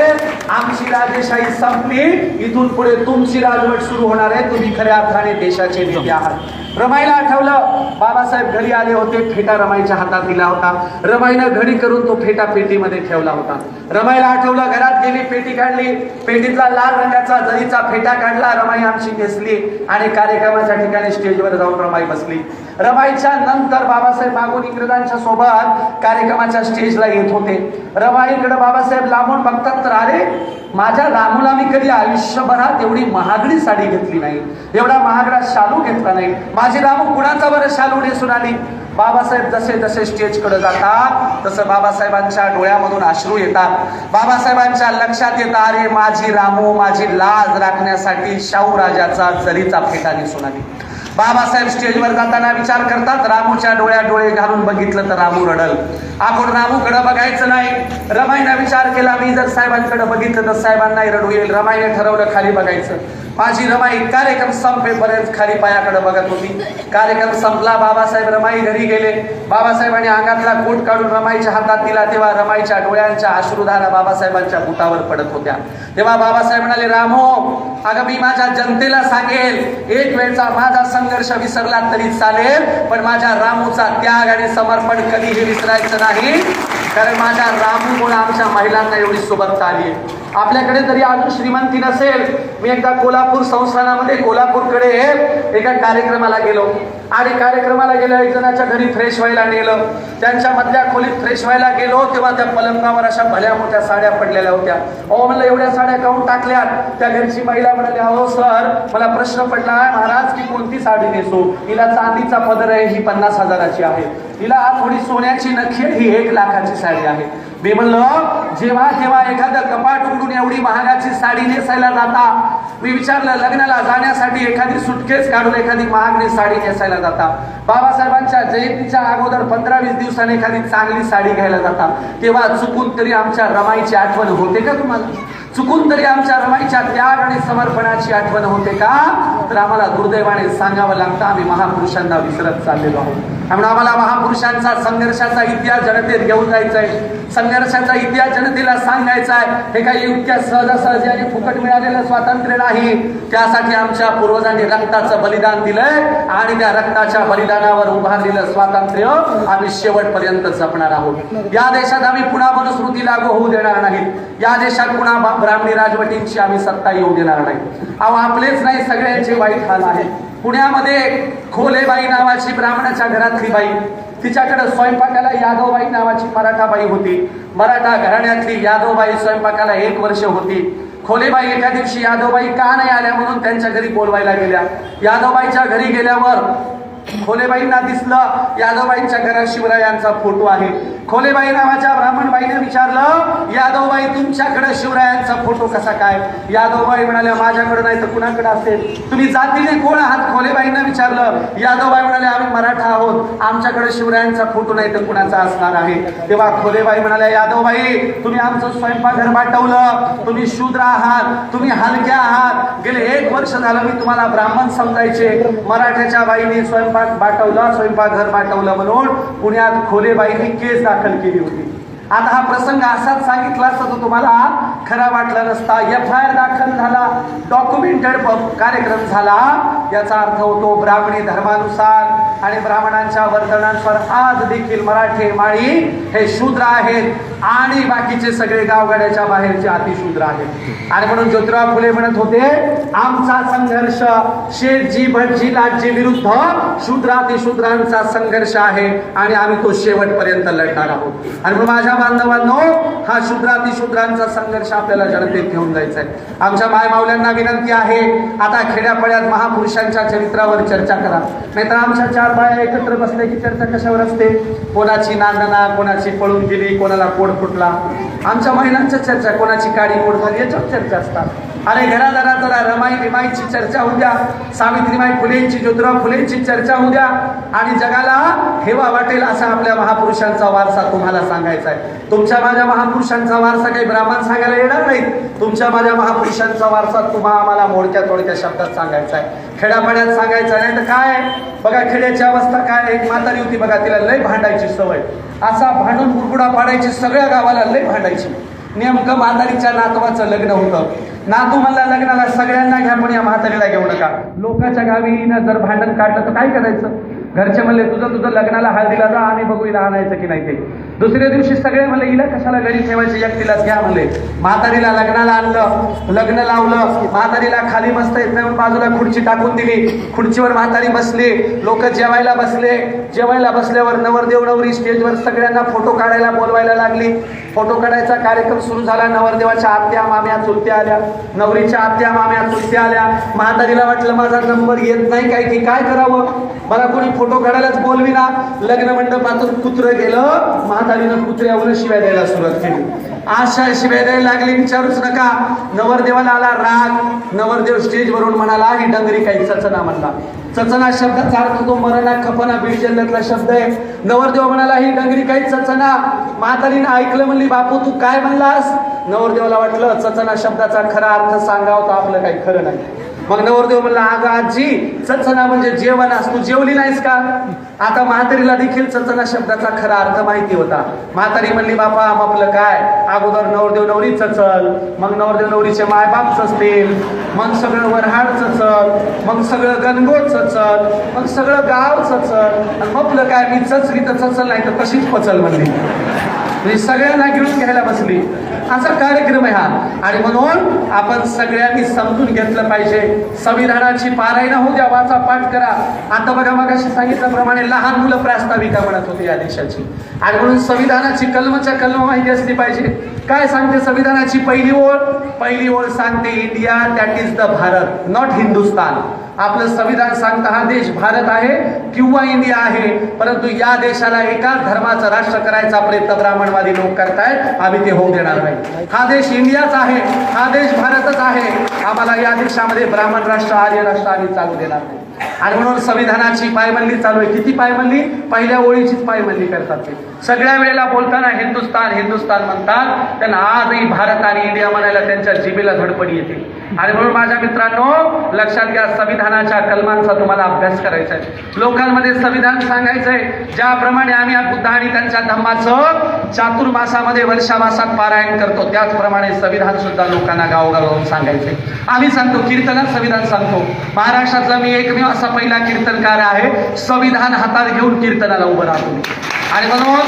S2: आमची राजेशाही संपली, इथून पुढे तुमची राजवट सुरू होणार आहे, तुम्ही खऱ्या अर्थाने देशाचे नेते आहात. रमाईला आठवलं, बाबासाहेब घरी आले होते, फेटा रमाईच्या हातात दिला होता. रमाईनं घडी करून तो फेटा पेटीमध्ये ठेवला होता. रमाईला आठवलं, घरात गेली, पेटी काढली, पेटीतला लाल रंगाचा जरीचा फेटा काढला, रमाई आमची नेसली आणि कार्यक्रमाच्या ठिकाणी स्टेजवर जाऊन रमाई बसली. रमाईच्या नंतर बाबासाहेब मागून इंग्रजांच्या सोबत कार्यक्रमाच्या स्टेजला येत होते. रमाईकडे बाबासाहेब लांबून बघतात तर अरे, माझ्या रामूला मी कधी आयुष्यभरात एवढी महागडी साडी घेतली नाही, एवढा महागडा शालू घेतला नाही, माझी रामू कुणाचा बरं शालू नेसून आली? बाबासाहेब जसे जसे स्टेजकडे जातात तसं बाबासाहेबांच्या डोळ्यामधून अश्रू येतात. बाबासाहेबांच्या लक्षात येतं, अरे माझी रामू माझी लाज राखण्यासाठी शाहू राजाचा जरीचा फेटा नेसून आली. बाबासाहेब स्टेजवर जाताना विचार करतात, रामूच्या डोळ्यात डोळे घालून बघितलं तर रामू रडल, आपण रामूकडे बघायचं नाही. रमाईने विचार केला, मी जर साहेबांकडे बघितलं तर साहेबांनाही रडू येईल. रमाईने ठरवलं खाली बघायचं. माझी रमाई कार्यक्रम संपेपर्यंत खाली पायाकडे बघत होती. कार्यक्रम संपला, बाबासाहेब रमाई घरी गेले. बाबासाहेबांनी अंगातला कोट काढून रमाईच्या हातात दिला, तेव्हा रमाईच्या डोळ्यांच्या अश्रुधारा बाबासाहेबांच्या बुटावर पडत होत्या. तेव्हा बाबासाहेब म्हणाले, रामो, अगं मी माझ्या जनतेला सांगेल, एक वेळचा माझा संघर्ष विसरला तरी चालेल, पण माझ्या रामूचा त्याग आणि समर्पण कधीही विसरायचं नाही, कारण माझ्या रामूमुळे आमच्या महिलांना एवढी सोबत आली आहे. आपल्याकडे जरी अजून श्रीमंती नसेल, मी एकदा कोल्हापूर संस्थानामध्ये कोल्हापूरकडे एका कार्यक्रमाला गेलो आणि कार्यक्रमाला गेलो, एक जणाच्या घरी फ्रेश व्हायला नेलं. त्यांच्या मधल्या खोलीत फ्रेश व्हायला गेलो तेव्हा त्या पलंगावर अशा भल्या मोठ्या साड्या पडलेल्या होत्या. अहो म्हणलं, एवढ्या साड्या काऊन टाकल्यात? त्या घरची महिला म्हणाली, अहो सर, मला प्रश्न पडला आहे महाराज की कोणती साडी नेसू? हिला चांदीचा पदर आहे, ही 50,000ची आहे, हिला थोडी सोन्याची नखी आहे, ही 1 लाखाची साडी आहे. मी म्हणलं, जेव्हा जेव्हा एखादं कपाट उघडून एवढी महागाची साडी नेसायला जाता, मी विचारलं, लग्नाला जाण्यासाठी एखादी सुटकेस काढून एखादी महागडी साडी नेसायला जाता, बाबासाहेबांच्या जयंतीच्या अगोदर 15-20 दिवसांनी एखादी चांगली साडी घ्यायला जाता, तेव्हा चुकून तरी आमच्या रमाईची आठवण होते का तुम्हाला? चुकून तरी आमच्या रमाईच्या त्याग आणि समर्पणाची आठवण होते का? तर आम्हाला दुर्दैवाने सांगावं लागतं, आम्ही महापुरुषांना विसरत चाललेलो आहोत. त्यामुळे आम्हाला महापुरुषांचा संघर्षाचा इतिहास जनतेत घेऊन जायचा आहे, संघर्षाचा इतिहास जनतेला सांगायचा आहे. हे काही इतक्या सहजासहजी आणि फुकट मिळालेलं स्वातंत्र्य नाही. त्यासाठी आमच्या पूर्वजांनी रक्ताचं बलिदान दिलंय आणि त्या रक्ताच्या बलिदानावर उभारलेलं स्वातंत्र्य आम्ही शेवटपर्यंत जपणार आहोत. या देशात आम्ही पुन्हा मनुस्मृती लागू होऊ देणार नाहीत. या देशात पुन्हा ब्राह्मणी राजवटींची आम्ही सत्ता येऊ देणार नाही. अहो, आपलेच नाही, सगळ्यांचे वाईट हाल आहे. पुण्यामध्ये खोलेबाई नावाची ब्राह्मणाच्या घरातली बाई, तिच्याकडे स्वयंपाकाला यादवबाई नावाची मराठा बाई होती. मराठा घराण्यातली यादवबाई स्वयंपाकाला 1 वर्ष होती. खोलेबाई एका दिवशी यादवबाई का नाही आल्या म्हणून त्यांच्या घरी बोलवायला गेल्या. यादवबाईच्या घरी गेल्यावर खोलेबाईंना दिसलं, यादवबाईंच्या घरात शिवरायांचा फोटो आहे. खोलेबाई नावाच्या ब्राह्मणबाईने विचारलं, यादवबाई तुमच्याकडे शिवरायांचा फोटो कसा काय? यादवबाई म्हणाल्या, माझ्याकडे नाही तर कुणाकडे असेल? तुम्ही जातीने कोण आहात? खोलेबाईंना विचारलं. यादवबाई म्हणाले, आम्ही मराठा आहोत, आमच्याकडे शिवरायांचा फोटो नाही तर कुणाचा असणार आहे? तेव्हा खोलेबाई म्हणाल्या, यादवबाई, तुम्ही आमचं स्वयंपाकघर बाटवलं, तुम्ही शूद्र आहात, तुम्ही हलक्या आहात. गेले 1 वर्ष झालं मी तुम्हाला ब्राह्मण समजायचे, मराठ्याच्या बाईने स्वयंपाक बाटवला, स्वयंपाकघर बाटवलं म्हणून पुण्यात खोलेबाईंनी केस दाखल केली होती. आता हा प्रसंग असाच सांगितला असता तर तुम्हाला खरा वाटला नसता, FIR दाखल झाला, डॉक्युमेंटेड कार्यक्रम झाला, याचा अर्थ होतो ब्राह्मणी धर्मानुसार आणि ब्राह्मणांच्या वर्तनानुसार आज देखील मराठे माळी हे शूद्र आहेत आणि बाकीचे सगळे गावगाड्याच्या बाहेरचे अतिशूद्र आहेत. आणि म्हणून ज्योतिराव फुले म्हणत होते, आमचा संघर्ष शेठजी भटजी लाटजी विरुद्ध शूद्र अतिशूद्रांचा संघर्ष आहे आणि आम्ही तो शेवटपर्यंत लढणार आहोत. आणि म्हणून माझ्या बांधवांनो, हा शूद्र अतिशूद्रांचा संघर्ष आपल्याला जनतेत घेऊन जायचा आहे. आमच्या मायमाऊल्यांना विनंती आहे, आता खेड्यापाड्यात महापुरुषांच्या चरित्रावर चर्चा करा. नाहीतर आमच्या चार बाया एकत्र बसले की चर्चा कशावर असते? कोणाची नांदना, कोणाची पळून गेली, कोणाला कोड फुटला. आमच्या महिलांच्या चर्चा, कोणाची काडी कोड झाली, याच्यावर चर्चा असतात. अरे घरादारात जरा रमाई बिमाईची चर्चा होऊ द्या, सावित्रीबाई फुलेंची, ज्योतिराव फुलेंची चर्चा होऊ द्या आणि जगाला हेवा वाटेल असा आपल्या महापुरुषांचा वारसा तुम्हाला सांगायचा आहे. तुमच्या माझ्या महापुरुषांचा वारसा काही ब्राह्मण सांगायला येणार नाही. तुमच्या माझ्या महापुरुषांचा वारसा तुम्हाला आम्हाला मोडक्या तोडक्या शब्दात सांगायचा आहे, खेड्यापाड्यात सांगायचा नाही. तर काय बघा खेड्याची अवस्था काय. एक म्हातारी होती बघा, तिला लय भांडायची सवय, असा भांडून बुरबुडा पाडायची, सगळ्या गावाला लय भांडायची. नेमकं म्हातारीच्या नातवाचं लग्न होतं. नातू म्हणला लग्नाला सगळ्यांना घ्या पण या म्हातारीला घेऊ नका. लोकांच्या गावी जर भांडण काढलं तर काय करायचं? घरचे म्हणले तुझं लग्नाला हळदीला जा, आम्ही बघू हिला आणायचं की नाही ते. दुसऱ्या दिवशी सगळे म्हणले हिला कशाला घरी ठेवायचे, एकटीलाच घ्या म्हणले. म्हातारीला लग्नाला आणलं, लग्न लावलं. म्हातारीला खाली बसता येत नाही, बाजूला खुर्ची टाकून दिली. खुर्चीवर म्हातारी बसली, लोक जेवायला बसले. जेवायला बसल्यावर नवरदेव नवरी स्टेजवर सगळ्यांना फोटो काढायला बोलवायला लागली. फोटो काढायचा कार्यक्रम सुरू झाला. नवरदेवाच्या आत्या माम्या चुलत्या आल्या, नवरीच्या आत्या माम्या चुलत्या आल्या. म्हातारीला वाटलं माझा नंबर येत नाही काय की काय करावं, मला कोणी फोटो काढायलाच बोलविना. लग्न मंडपातून कुत्रं गेलं, म्हातारीनं कुत्र्यावर शिव्या द्यायला सुरुवात केली. अशा शिव्या द्यायला लागली विचारूच नका. नवरदेवाला आला राग. नवरदेव स्टेजवरून म्हणाला, ही डंगरी काही चचना म्हणला. चचना शब्दाचा अर्थ तो मरणा खपना बीड जिल्ह्यातला शब्द आहे. नवरदेव म्हणाला, ही डंगरी काही चचना. म्हातारीनं ऐकलं, म्हणली बापू तू काय म्हणलास? नवरदेवाला वाटलं चचना शब्दाचा खरा अर्थ सांगावं तर आपलं काही खरं नाही. मग नवरदेव म्हणला, अगं आजी चचना म्हणजे जेवण, तू जेवली नाहीस का? आता म्हातारीला देखील चचना शब्दाचा खरा अर्थ माहिती होता. म्हातारी म्हणली, बापा आपलं काय, अगोदर नवरदेव नवरी चचल, मग नवरदेव नवरीचे मायबाप चचतील, मग सगळं वऱ्हाड चचल, मग सगळं गणगोत चचल, मग सगळं गाव चचल, आणि मग आपलं काय, मी चचली तर चचल नाही तर कशीच पचल म्हणली. म्हणजे सगळ्यांना घेऊन घ्यायला बसली. असा कार्यक्रम आहे हा. आणि म्हणून आपण सगळ्यांनी समजून घेतलं पाहिजे. संविधानाची पारायण होऊ द्या, वाचा पाठ करा. आता बघा मगाशी सांगितल्याप्रमाणे लहान मुलं प्रास्ताविका म्हणत होते या देशाची. आणि म्हणून संविधानाची कलमच्या कलम माहिती असली पाहिजे. काय सांगते संविधानाची पहिली ओळ? पहिली ओळ सांगते India that is the Bharat, not Hindustan. आपलं संविधान सांगतं हा देश भारत आहे किंवा इंडिया आहे, परंतु या देशाला एका धर्माचं राष्ट्र करायचा प्रयत्न ब्राह्मणवादी लोक करतायत. आम्ही ते होऊ देणार नाही. हा देश इंडियाचा आहे, हा देश भारतच आहे. आम्हाला या देशामध्ये ब्राह्मण राष्ट्र आर्य राष्ट्र आम्ही चालू देणार नाही. आणि म्हणून संविधानाची पायमल्ली चालू आहे. किती पायमल्ली? पहिल्या ओळीचीच पायमल्ली करतात ते. सगळ्या वेळेला बोलताना हिंदुस्तान हिंदुस्तान म्हणतात, त्यांना आजही भारत आणि इंडिया म्हणायला त्यांच्या जिभेला धडपड येते. आणि म्हणून माझ्या मित्रांनो लक्षात घ्या, संविधानाच्या कलमांचा तुम्हाला अभ्यास करायचा आहे. लोकांमध्ये संविधान सांगायचंय. ज्याप्रमाणे आम्ही बुद्ध आणि त्यांच्या धम्माचं चातुर्मासामध्ये वर्षामासात पारायण करतो, त्याचप्रमाणे संविधान सुद्धा लोकांना गावोगावून सांगायचंय. आम्ही सांगतो कीर्तनात संविधान सांगतो. महाराष्ट्रातला मी एकमेव असा पहिला कीर्तनकार आहे, संविधान हातात घेऊन कीर्तनाला उभं राहतो. आणि म्हणून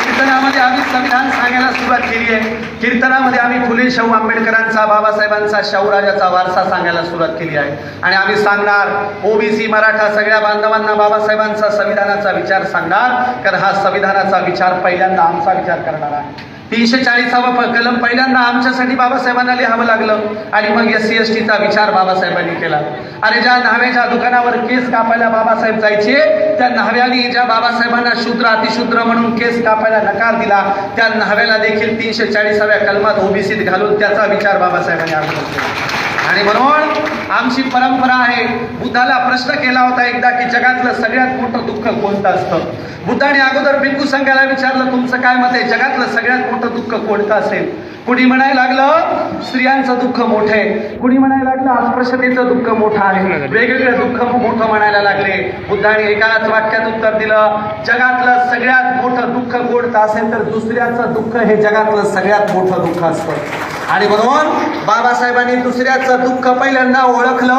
S2: कीर्तनामध्ये आम्ही संविधान सांगायला सुरुवात केली आहे. कीर्तनामध्ये आम्ही फुले शाहू आंबेडकरांचा, बाबासाहेबांचा, शाहूराजाचा वारसा सांगायला सुरुवात केली आहे. आणि आम्ही सांगणार ओबीसी मराठा सगळ्या बांधवांना बाबासाहेबांचा संविधानाचा विचार सांगणार, कारण हा संविधानाचा विचार पहिल्यांदा आमचा विचार करणार आहे. 340वा कलम पहिल्यांदा आमच्यासाठी बाबासाहेबांना लिहावं लागलं आणि मग SC STचा विचार बाबासाहेबांनी केला. अरे ज्या न्हाव्याच्या दुकानावर केस कापायला बाबासाहेब जायचे, त्या न्हाव्याने ज्या बाबासाहेबांना शूद्र अतिशूद्र म्हणून केस कापायला नकार दिला, त्या न्हाव्याला देखील 340व्या कलमात ओबीसीत घालून त्याचा विचार बाबासाहेबांनी केला. आणि म्हणून आमची परंपरा आहे. बुद्धाला प्रश्न केला होता एकदा की जगातलं सगळ्यात मोठं दुःख कोणतं असतं. बुद्धाने अगोदर भिक्खू संघाला विचारलं, तुमचं काय मत आहे, जगातलं सगळ्यात मोठं दुःख कोणतं असेल? कुणी म्हणायला लागलं स्त्रियांचं दुःख मोठं आहे, कुणी म्हणायला लागलं अस्पृश्यतेचं दुःख मोठं आहे, वेगवेगळं दुःख मोठं म्हणायला लागले. बुद्धाने एकाच वाक्यात उत्तर दिलं, जगातलं सगळ्यात मोठं दुःख कोणतं असेल तर दुसऱ्याचं दुःख हे जगातलं सगळ्यात मोठं दुःख असतं. आणि म्हणून बाबासाहेबांनी दुसऱ्याचं दुःख पहिल्यांदा ओळखलं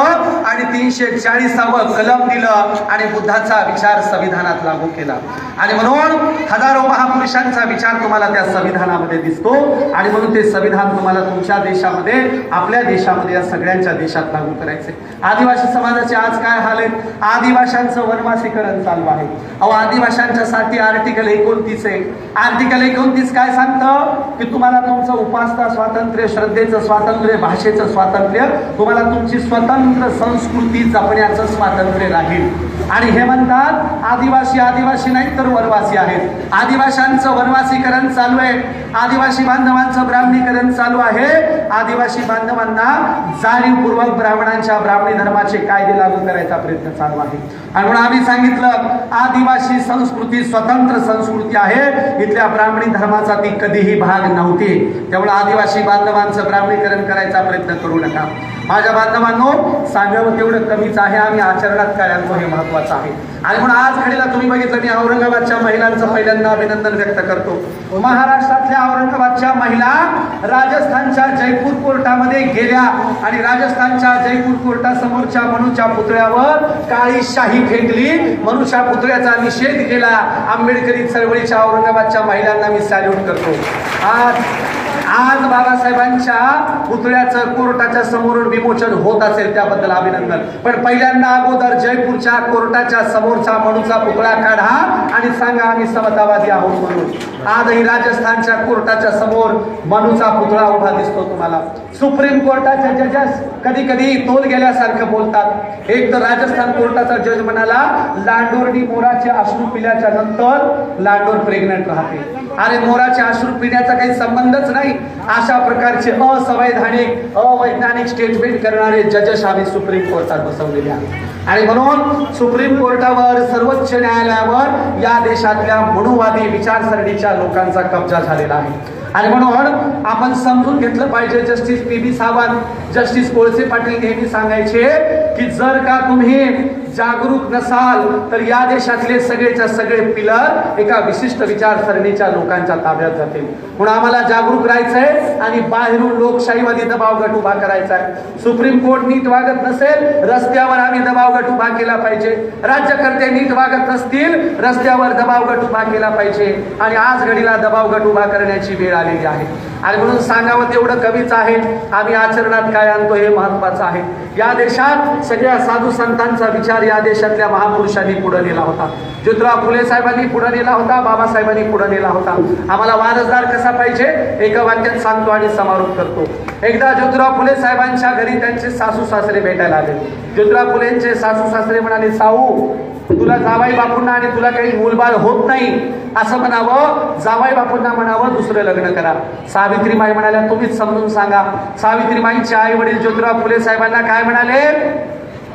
S2: आणि 340व कलम दिलं आणि बुद्धाचा विचार संविधानात लागू केला. आणि म्हणून हजारो महापुरुषांचा विचार तुम्हाला त्या संविधानामध्ये दिसतो. आणि म्हणून ते संविधान तुम्हाला तुमच्या देशामध्ये, आपल्या देशामध्ये, या सगळ्यांच्या देशात लागू करायचे. आदिवासी समाजाचे आज काय हाल आहेत? आदिवाशांचं वनवासीकरण चालू आहे. अहो, आदिवाशांच्यासाठी आर्टिकल 29 आहे. आर्टिकल 29 काय सांगतं की तुम्हाला तुमचं उपासना स्वातंत्र्य, श्रद्धेचं स्वातंत्र्य, भाषेचं स्वातंत्र्य, तुम्हाला तुमची स्वतंत्र संस्कृती जपण्याचं स्वातंत्र्य राहील. आणि हे म्हणतात आदिवासी आदिवासी नाही तर वनवासी आहेत. आदिवाशांचं वनवासीकरण चालू आहे, आदिवासी बांधवांचं ब्राह्मणीकरण चालू आहे. आदिवासी बांधवांना जाणीवपूर्वक ब्राह्मणांच्या ब्राह्मणी धर्माचे कायदे लागू करायचा प्रयत्न चालू आहे. आणि म्हणून आम्ही सांगितलं आदिवासी संस्कृती स्वतंत्र संस्कृती आहे, इथल्या ब्राह्मणी धर्माचा ती कधीही भाग नव्हती. त्यामुळे आदिवासी बांधवांचं ब्राह्मणीकरण करायचा प्रयत्न करू नका. माझ्या बांधवांनो, सांगावं तेवढं कमीच आहे, आम्ही आचरणात काय आणतो हे महत्वाचं आहे. आणि म्हणून आज घडीला तुम्ही बघितलं, मी औरंगाबादच्या महिलांचं पहिल्यांदा अभिनंदन व्यक्त करतो. महाराष्ट्रातल्या औरंगाबादच्या महिला राजस्थानच्या जयपूर कोर्टामध्ये गेल्या आणि राजस्थानच्या जयपूर कोर्टासमोरच्या मनूच्या पुतळ्यावर काळी शाही फेकली, मनूच्या पुतळ्याचा निषेध केला. आंबेडकरी चळवळीच्या औरंगाबादच्या महिलांना मी सॅल्यूट करतो. आज बाबासाहेबांच्या पुतळ्याचं कोर्टाच्या समोरून विमोचन होत असेल त्याबद्दल अभिनंदन. पण पहिल्यांदा अगोदर जयपूरच्या कोर्टाच्या समोरचा मनूचा पुतळा काढा आणि सांगा आम्ही समतावादी आहोत म्हणून. आजही राजस्थानच्या कोर्टाच्या समोर मनूचा पुतळा उभा दिसतो तुम्हाला. सुप्रीम कोर्टाचे जजेस कधी कधी तोल गेल्यासारखं बोलतात. एक तर राजस्थान कोर्टाचा जज म्हणाला लांडोरनी मोराचे अश्रू पिल्याच्या नंतर लांडोर प्रेग्नंट राहते. अरे, मोराचे अश्रू पिण्याचा काही संबंधच नाही. अशा प्रकारचे असंवैधानिक अवैज्ञानिक स्टेटमेंट करणारे जजेस आम्ही सुप्रीम कोर्टात बसवलेले आहेत. आणि म्हणून सुप्रीम कोर्टावर, सर्वोच्च न्यायालयावर या देशातल्या मनुवादी विचारसरणीच्या लोकांचा कब्जा झालेला आहे. आणि म्हणून आपण समजून घेतलं पाहिजे. Justice P B. Sawant, justice Kolse Patil नेहमी सांगायचे की जर का तुम्ही जागरूक नसाल तर या देशातले सगळेच्या सगळे पिलर एका विशिष्ट विचारसरणीच्या लोकांच्या ताब्यात जातील. म्हणून आम्हाला जागरूक राहायचंय आणि बाहेरून लोकशाहीवादी दबाव गट उभा करायचा आहे. सुप्रीम कोर्ट नीट वागत नसेल, रस्त्यावर आम्ही दबाव गट उभा केला पाहिजे. राज्यकर्ते नीट वागत नसतील, रस्त्यावर दबाव गट उभा केला पाहिजे. आणि आज घडीला दबाव गट उभा करण्याची वेळ आलेली आहे. आणि म्हणून सांगावं तेवढं कमीच आहे, आम्ही आचरणात काय आणतो हे महत्वाचं आहे. या देशात सगळ्या साधू संतांचा विचार या देशातल्या महापुरुषांनी पुढे नेला होता. ज्योतिराव फुले साहेबांनी पुढे नेला होता, बाबासाहेबांनी पुढे नेला होता. आम्हाला वारसदार कसा पाहिजे एका वाक्यात सांगतो आणि समारोप करतो. एकदा ज्योतिराव फुले साहेबांच्या घरी त्यांचे सासू सासरे भेटायला आले. ज्योतिराव फुलेंचे सासू सासरे म्हणाले, साऊ तुला जावाई बापूंना आणि तुला काही मूलबाळ होत नाही असं म्हणावं, जावाई बापूंना म्हणावं दुसरं लग्न करा. सावित्रीबाई म्हणाल्या तुम्हीच समजून सांगा. सावित्रीबाईंचे आई वडील ज्योतिराव फुले साहेबांना काय म्हणाले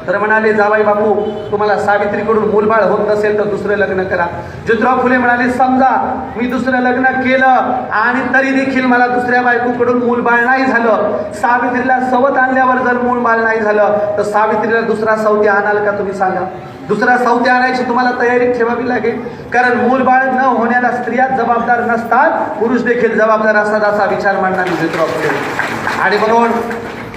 S2: तर म्हणाले, जावाई बापू तुम्हाला सावित्रीकडून मूलबाळ होत नसेल तर दुसरं लग्न करा. ज्योतिराव फुले म्हणाले, समजा मी दुसरं लग्न केलं आणि तरी देखील मला दुसऱ्या बायकोकडून मूलबाळ नाही झालं, सावित्रीला सवत आणल्यावर जर मूलबाळ नाही झालं तर सावित्रीला दुसरा सवती आणाल का तुम्ही सांगा. दुसरा सवती आणायची तुम्हाला तयारी ठेवावी लागेल. कारण मूलबाळ न होण्याला स्त्रिया जबाबदार नसतात, पुरुष देखील जबाबदार असतात असा विचार मांडणारे ज्योतिराव फुले. आणि म्हणून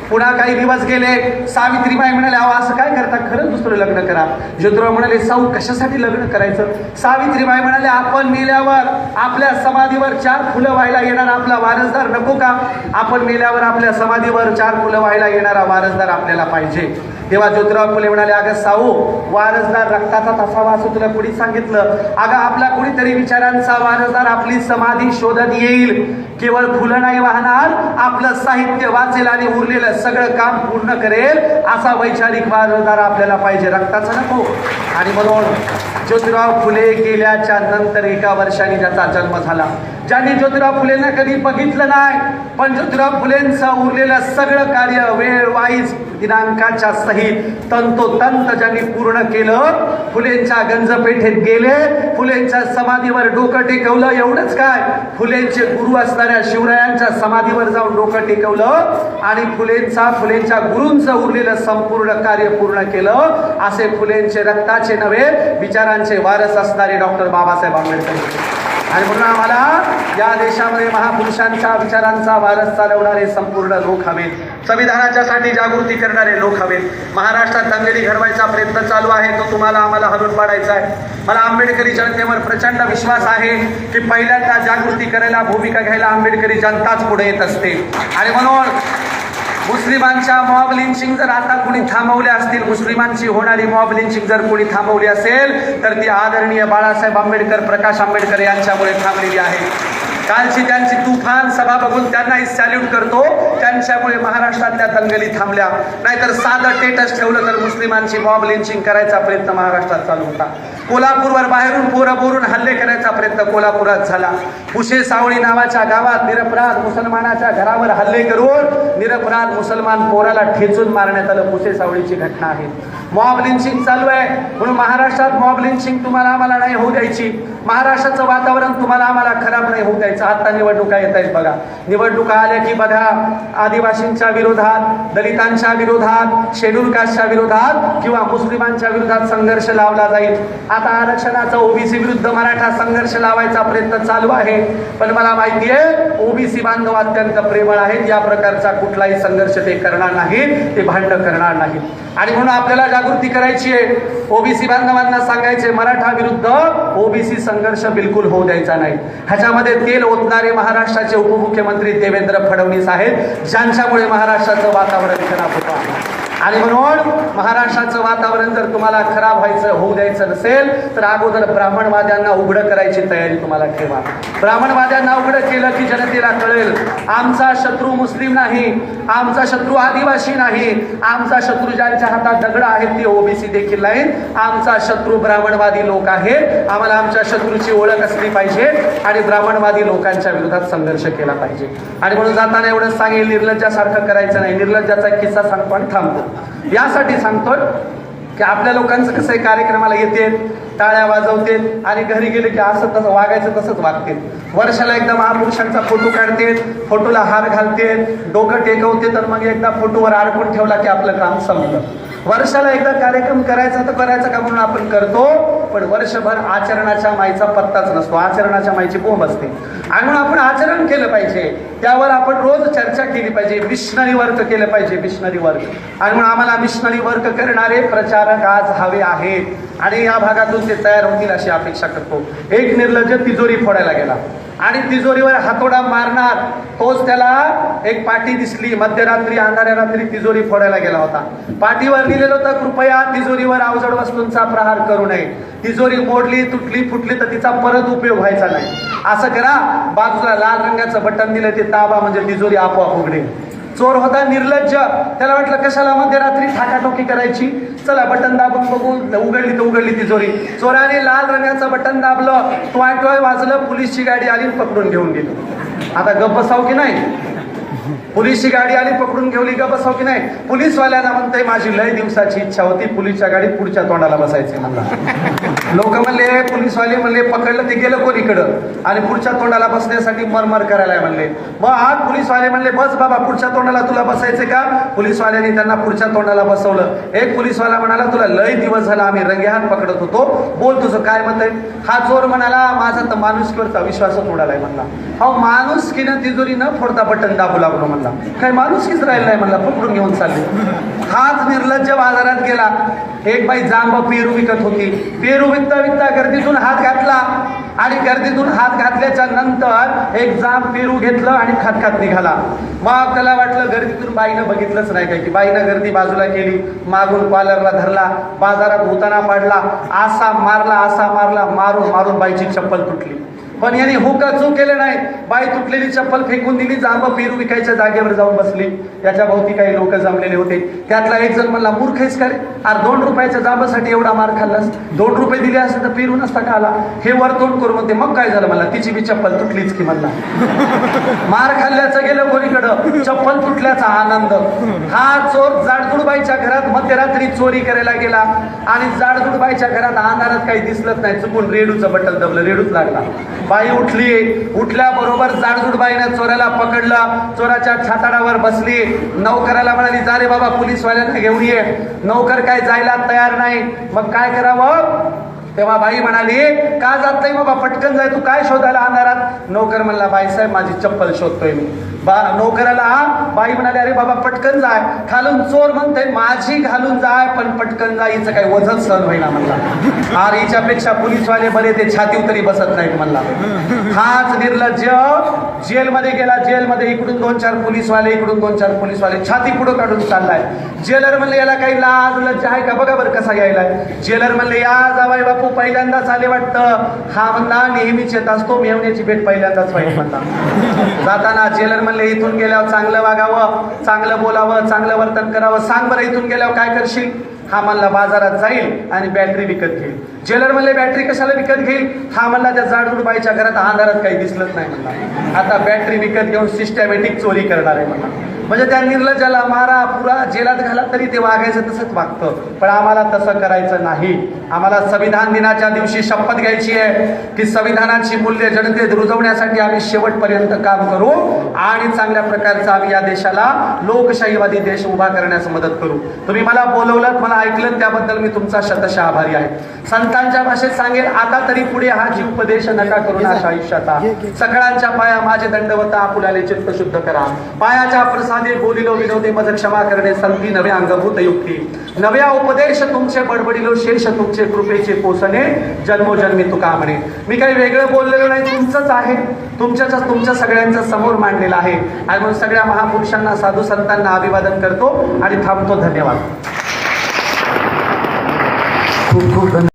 S2: पुन्हा काही दिवस गेले. सावित्रीबाई म्हणाले, अहो असं काय करता, खरंच दुसरं लग्न करा. ज्योतिराव म्हणाले, साऊ कशासाठी लग्न करायचं. सावित्रीबाई म्हणाले, आपण मेल्यावर आपल्या समाधीवर 4 फुलं व्हायला येणारा आपला वारसदार नको का. आपण मेल्यावर आपल्या समाधीवर 4 फुलं व्हायला येणारा वारसदार आपल्याला पाहिजे. तेव्हा ज्योतिराव फुले म्हणाले, अगं साऊ वारसदार रक्ताचाच असावा असं तुला कुणी सांगितलं. अगं आपला कुणीतरी विचारांचा वारसदार आपली समाधी शोधत येईल. केवळ फुलं नाही वाहणार, आपलं साहित्य वाचेल आणि उरलेलं सगळं काम पूर्ण करेल असा वैचारिक वारसदार आपल्याला पाहिजे, रक्ताचा नको. आणि म्हणून ज्योतिराव फुले गेल्याच्या नंतर 1 वर्षांनी त्याचा जन्म झाला. ज्यांनी ज्योतिराव फुलेंना कधी बघितलं नाही, पण ज्योतिराव फुलेंचं उरलेलं सगळं कार्य वेळ वाईज दिनांकाच्या सहित तंतोतंत ज्यांनी पूर्ण केलं. फुलेंच्या गंजपेठेत गेले, फुलेंच्या समाधीवर डोकं टेकवलं. एवढंच काय, फुलेंचे गुरु असणाऱ्या शिवरायांच्या समाधीवर जाऊन डोकं टेकवलं आणि फुलेंच्या गुरूंचं उरलेलं संपूर्ण कार्य पूर्ण केलं. असे फुलेंचे रक्ताचे नव्हे विचारांचे वारस असणारे डॉक्टर बाबासाहेब आंबेडकर. आणि म्हणून आम्हाला या देशामध्ये महापुरुषांच्या विचारांचा वारस चालवणारे संपूर्ण लोक हवेत, संविधानाच्या साठी जागृती करणारे लोक हवेत. महाराष्ट्रात दंगली घडवायचा प्रयत्न चालू आहे, तो तुम्हाला आम्हाला हलवून पाडायचा आहे. मला आंबेडकरी जनतेवर प्रचंड विश्वास आहे की पहिल्यांदा जागृती करायला, भूमिका घ्यायला आंबेडकरी जनताच पुढे येत असते. आणि म्हणून मुस्लिमांच्या मॉब लिंचिंग जर आता कोणी थांबवले असतील, मुस्लिमांची होणारी मॉब लिंचिंग जर कोणी थांबवली असेल तर ती आदरणीय बाळासाहेब आंबेडकर, प्रकाश आंबेडकर यांच्यामुळे थांबलेली आहे. कालची त्यांची तुफान सभा बघून त्यांनाही सॅल्यूट करतो. त्यांच्यामुळे महाराष्ट्रातल्या दंगली थांबल्या. नाहीतर साधं स्टेटस ठेवलं तर मुस्लिमांची मॉब लिंचिंग करायचा प्रयत्न महाराष्ट्रात चालू होता. कोल्हापूरवर बाहेरून पोरं बोरून हल्ले करायचा प्रयत्न कोल्हापुरात झाला. पुशे सावळी नावाच्या गावात निरपराध मुसलमानाच्या घरावर हल्ले करून निरपराध मुसलमान पोराला ठेचून मारण्यात आलं. पुशे सावळीची घटना आहे. मॉब लिंचिंग चालू आहे, म्हणून महाराष्ट्रात मॉब लिंचिंग तुम्हाला आम्हाला नाही होऊ द्यायची. महाराष्ट्राचं वातावरण तुम्हाला आम्हाला खराब नाही होऊ द्यायचं. आता निवडणुका येत आहेत बघा. निवडणुका आल्या की बघा, आदिवासींच्या विरोधात, दलितांच्या विरोधात, शेड्यूल कास्टच्या विरोधात किंवा मुस्लिमांच्या विरोधात संघर्ष लावला जाईल. आता आरक्षणाचा ओबीसी विरुद्ध मराठा संघर्ष लावायचा प्रयत्न चालू आहे. पण मला माहिती आहे ओबीसी बांधव अत्यंत प्रेमळ आहेत. या प्रकारचा कुठलाही संघर्ष ते करणार नाहीत, ते भांडण करणार नाहीत. आणि म्हणून आपल्याला जागृती करायची आहे. ओबीसी बांधवांना सांगायचे मराठा विरुद्ध ओबीसी संघर्ष बिलकुल होऊ द्यायचा नाही. ह्याच्यामध्ये तेल ओतणारे महाराष्ट्राचे उपमुख्यमंत्री देवेंद्र फडणवीस आहेत, ज्यांच्यामुळे महाराष्ट्राचं वातावरण खराब होतं. आणि म्हणून महाराष्ट्राचं वातावरण जर तुम्हाला खराब होऊ द्यायचं नसेल तर अगोदर ब्राह्मणवाद्यांना उघडं करायची तयारी तुम्हाला ठेवा. ब्राह्मणवाद्यांना उघडं केलं की जनतेला कळेल आमचा शत्रू मुस्लिम नाही, आमचा शत्रू आदिवासी नाही, आमचा शत्रू ज्यांच्या हातात दगड आहेत ते ओबीसी देखील नाहीत, आमचा शत्रू ब्राह्मणवादी लोक आहेत. आम्हाला आमच्या शत्रूची ओळख असली पाहिजे आणि ब्राह्मणवादी लोकांच्या विरोधात संघर्ष केला पाहिजे. आणि म्हणून जाताना एवढंच सांगेल, निर्लज्जासारखं करायचं नाही. निर्लज्जाचा एक किस्सा सांगतो आणि थांबतो. यासाठी सांगतो की आपल्या लोकांचं कसं आहे, कार्यक्रमाला येते, टाळ्या वाजवते आणि घरी गेले की असं तसं वागायचं तसंच वागते. वर्षाला एकदा महापुरुषांचा फोटो काढते, फोटोला हार घालते, डोकं टेकवते, तर मग एकदा फोटोवर अडकून ठेवला की आपलं काम संपलं. वर्षाला एकदा कार्यक्रम करायचा तर करायचा का म्हणून आपण करतो, पण वर्षभर आचरणाच्या माईचा पत्ताच नसतो. आचरणाच्या माईची बोंब असते. आणि म्हणून आपण आचरण केलं पाहिजे, त्यावर आपण रोज चर्चा केली पाहिजे, मिशनरी वर्क केलं पाहिजे, मिशनरी वर्क. आणि म्हणून आम्हाला मिशनरी वर्क करणारे प्रचारक आज हवे आहेत आणि या भागातून ते तयार होतील अशी अपेक्षा करतो. एक निर्लज्ज तिजोरी फोडायला गेला आणि तिजोरीवर हातोडा मारणार, तोच त्याला एक पाटी दिसली. मध्यरात्री अंधाऱ्या रात्री तिजोरी फोडायला गेला होता. पाटीवर लिहिलेलं होतं कृपया तिजोरीवर अवजड वस्तूंचा प्रहार करू नये. तिजोरी मोडली, तुटली, फुटली तर तिचा परत उपयोग व्हायचा नाही. असं करा, बाजूला लाल रंगाचं बटन दिलं ते दाबा म्हणजे तिजोरी आपोआप उघडेल. चोर होता निर्लज्ज, त्याला वाटलं कशाला मध्यरात्री ठाकाठोकी करायची, चला बटन दाबून बघू, उघडली तर उघडली तिजोरी. चोराने लाल रंगाचं बटन दाबलं, टोय वाजलं, पोलीसची गाडी आली पकडून घेऊन गेली. आता गप्प बसाव की नाही? पोलीसची गाडी आली पकडून घेवली, गप्प बसाव की नाही? पोलीसवाल्यांना म्हणतंय माझी लय दिवसाची इच्छा होती पोलीसच्या गाडीत पुढच्या तोंडाला बसायचे मला. लोक म्हणले, पोलीसवाले म्हणले पकडलं ते गेलं कोणीकडं आणि पुढच्या तोंडाला बसण्यासाठी मरमर करायला म्हणले. मग आज पोलीसवाले म्हणले बस बाबा पुढच्या तोंडाला तुला बसायचे का? पोलीसवाल्यांनी त्यांना पुढच्या तोंडाला बसवलं. एक पोलीसवाला म्हणाला तुला लय दिवस झाला आम्ही रंगेहात पकडत होतो, बोल तुझं काय म्हणतंय? हा चोर म्हणाला माझा तर माणुसकीवरचा विश्वासच उडालाय म्हणला. हा माणुसकीनं तिजोरी न फोडता बटन दाबू लागलो म्हणला. काय माणुसकीच राहिलं नाही म्हणला, पकडून घेऊन चालले. हाच निर्लज्ज बाजारात गेला. एक बाई जांब पेरू विकत होती. पेरू विकता विकता गर्दीतून हात घातला आणि गर्दीतून हात घातल्याच्या नंतर एक जांब पेरू घेतलं आणि खात खात निघाला. मग त्याला वाटलं गर्दीतून बाईनं बघितलंच नाही काय की बाईनं गर्दी बाजूला केली, मागून कॉलरला धरला, बाजारात उताना पाडला, असा मारला, मारून मारून बाईची चप्पल तुटली. पण याने हुकाचू केलं नाही. बाई तुटलेली चप्पल फेकून दिली, जांब पेरू विकायच्या जागेवर जाऊन बसली. याच्या भोवती काही लोक जमलेले होते. त्यातला एक जण म्हणला, मूर्ख आहेस का रे? अरे 2 रुपयाच्या जांबासाठी एवढा मार खाल्लास? 2 रुपये दिले असते तर पेरू नसता का आला? हे वरतोंड करून म्हणते, मग काय झालं? मला तिची बी चप्पल तुटलीच की म्हणला. मार खाल्ल्याचं गेलं कोणीकडं, चप्पल तुटल्याचा आनंद. हा चोर जाडजुडबाईच्या घरात मध्यरात्री चोरी करायला गेला आणि जाडजुडबाईच्या घरात अंधारात काही दिसलंच नाही. चुकून रेडूचं बटन दबलं, रेडूच लागला. बाई उठली, उठल्याबरोबर जाडजुडबाईनं चोराला पकडलं, चोराच्या छाताडावर बसली. नौकराला म्हणाली, जा रे बाबा पोलीसवाल्यांना घेऊन ये. नौकर काय जायला तयार नाही. मग काय करावं? तेव्हा बाई म्हणाली, का जात नाही बाबा, पटकन जाय, तू काय शोधायला अंधारात? नौकर म्हणला, बाईसाहेब माझी चप्पल शोधतोय मी. नौकराला बाई म्हणाली, अरे बाबा पटकन जाय. खालून चोर म्हणते, माझी घालून जाय पण पटकन जाय, हिचं काही वजन सहन होईना म्हणला. अरे हिच्यापेक्षा पोलीसवाले बरे, ते छाती तरी बसत नाहीत म्हणला. हाच निर्लज्ज जेलमध्ये गेला. जेलमध्ये इकडून 2-4 पोलीसवाले, इकडून 2-4 पोलीसवाले, छाती पुढं काढून चाललाय. जेलर म्हणले, याला काही लाज लज्जा आहे का? बघा बरं कसा यायलाय. जेलर म्हणले, या जावाई बापू पहिल्यांदाच आले वाटतं. हा म्हणला, नेहमीच येत असतो, मेवण्याची भेट पहिल्यांदाच व्हायची म्हणला. जाताना जेलर म्हणले, इथून गेल्यावर चांगलं वागावं, चांगलं बोलावं, चांगलं वर्तन करावं. सांग बरं इथून गेल्यावर काय करशील? हा म्हणला, बाजारात जाईल आणि बॅटरी विकत घेईल. जेलर म्हणले, बॅटरी कशाला विकत घेईल? हा म्हणला, त्या जाडजुडबाईच्या घरात अंधारात काही दिसलंच नाही म्हणला. आता बॅटरी विकत घेऊन सिस्टमॅटिक चोरी करणार आहे म्हणला. म्हणजे त्या निर्लज्जाला मारा, पुरा जेलात घाला, तरी ते वागायचं तसंच वागतं. पण आम्हाला तसं करायचं नाही. आम्हाला संविधान दिनाच्या दिवशी शपथ घ्यायची आहे की संविधानाची मूल्य जनतेत रुजवण्यासाठी आम्ही शेवटपर्यंत काम करू आणि चांगल्या प्रकारचा आम्ही या देशाला लोकशाहीवादी देश उभा करण्यास मदत करू. तुम्ही मला बोलवलं, मला ऐकलं, त्याबद्दल मी तुमचा शतशः आभारी आहे. संतांच्या भाषेत सांगेल, आता तरी पुढे हा जीवपदेश नका करू नाश आयुष्याचा. सकाळांच्या पाया माझे दंडवता, आपुलाले चित्त शुद्ध करा. पायाच्या प्रसादे बोलिलो विनोदे मज क्षमा करणे संती नव्या अंगभूत युक्ती. नव्या उपदेश तुमचे बडबडिलो शेष तुमचे कृपेचे पोसणे जन्मोजन्मी तुका म्हणे. मी काही वेगळं बोललेलं नाही, तुमचंच आहे, तुमच्या सगळ्यांच्या समोर मांडलेलं आहे. आणि म्हणून सगळ्या महापुरुषांना, साधू संतांना अभिवादन करतो आणि थांबतो. धन्यवाद. खूप खूप धन्यवाद.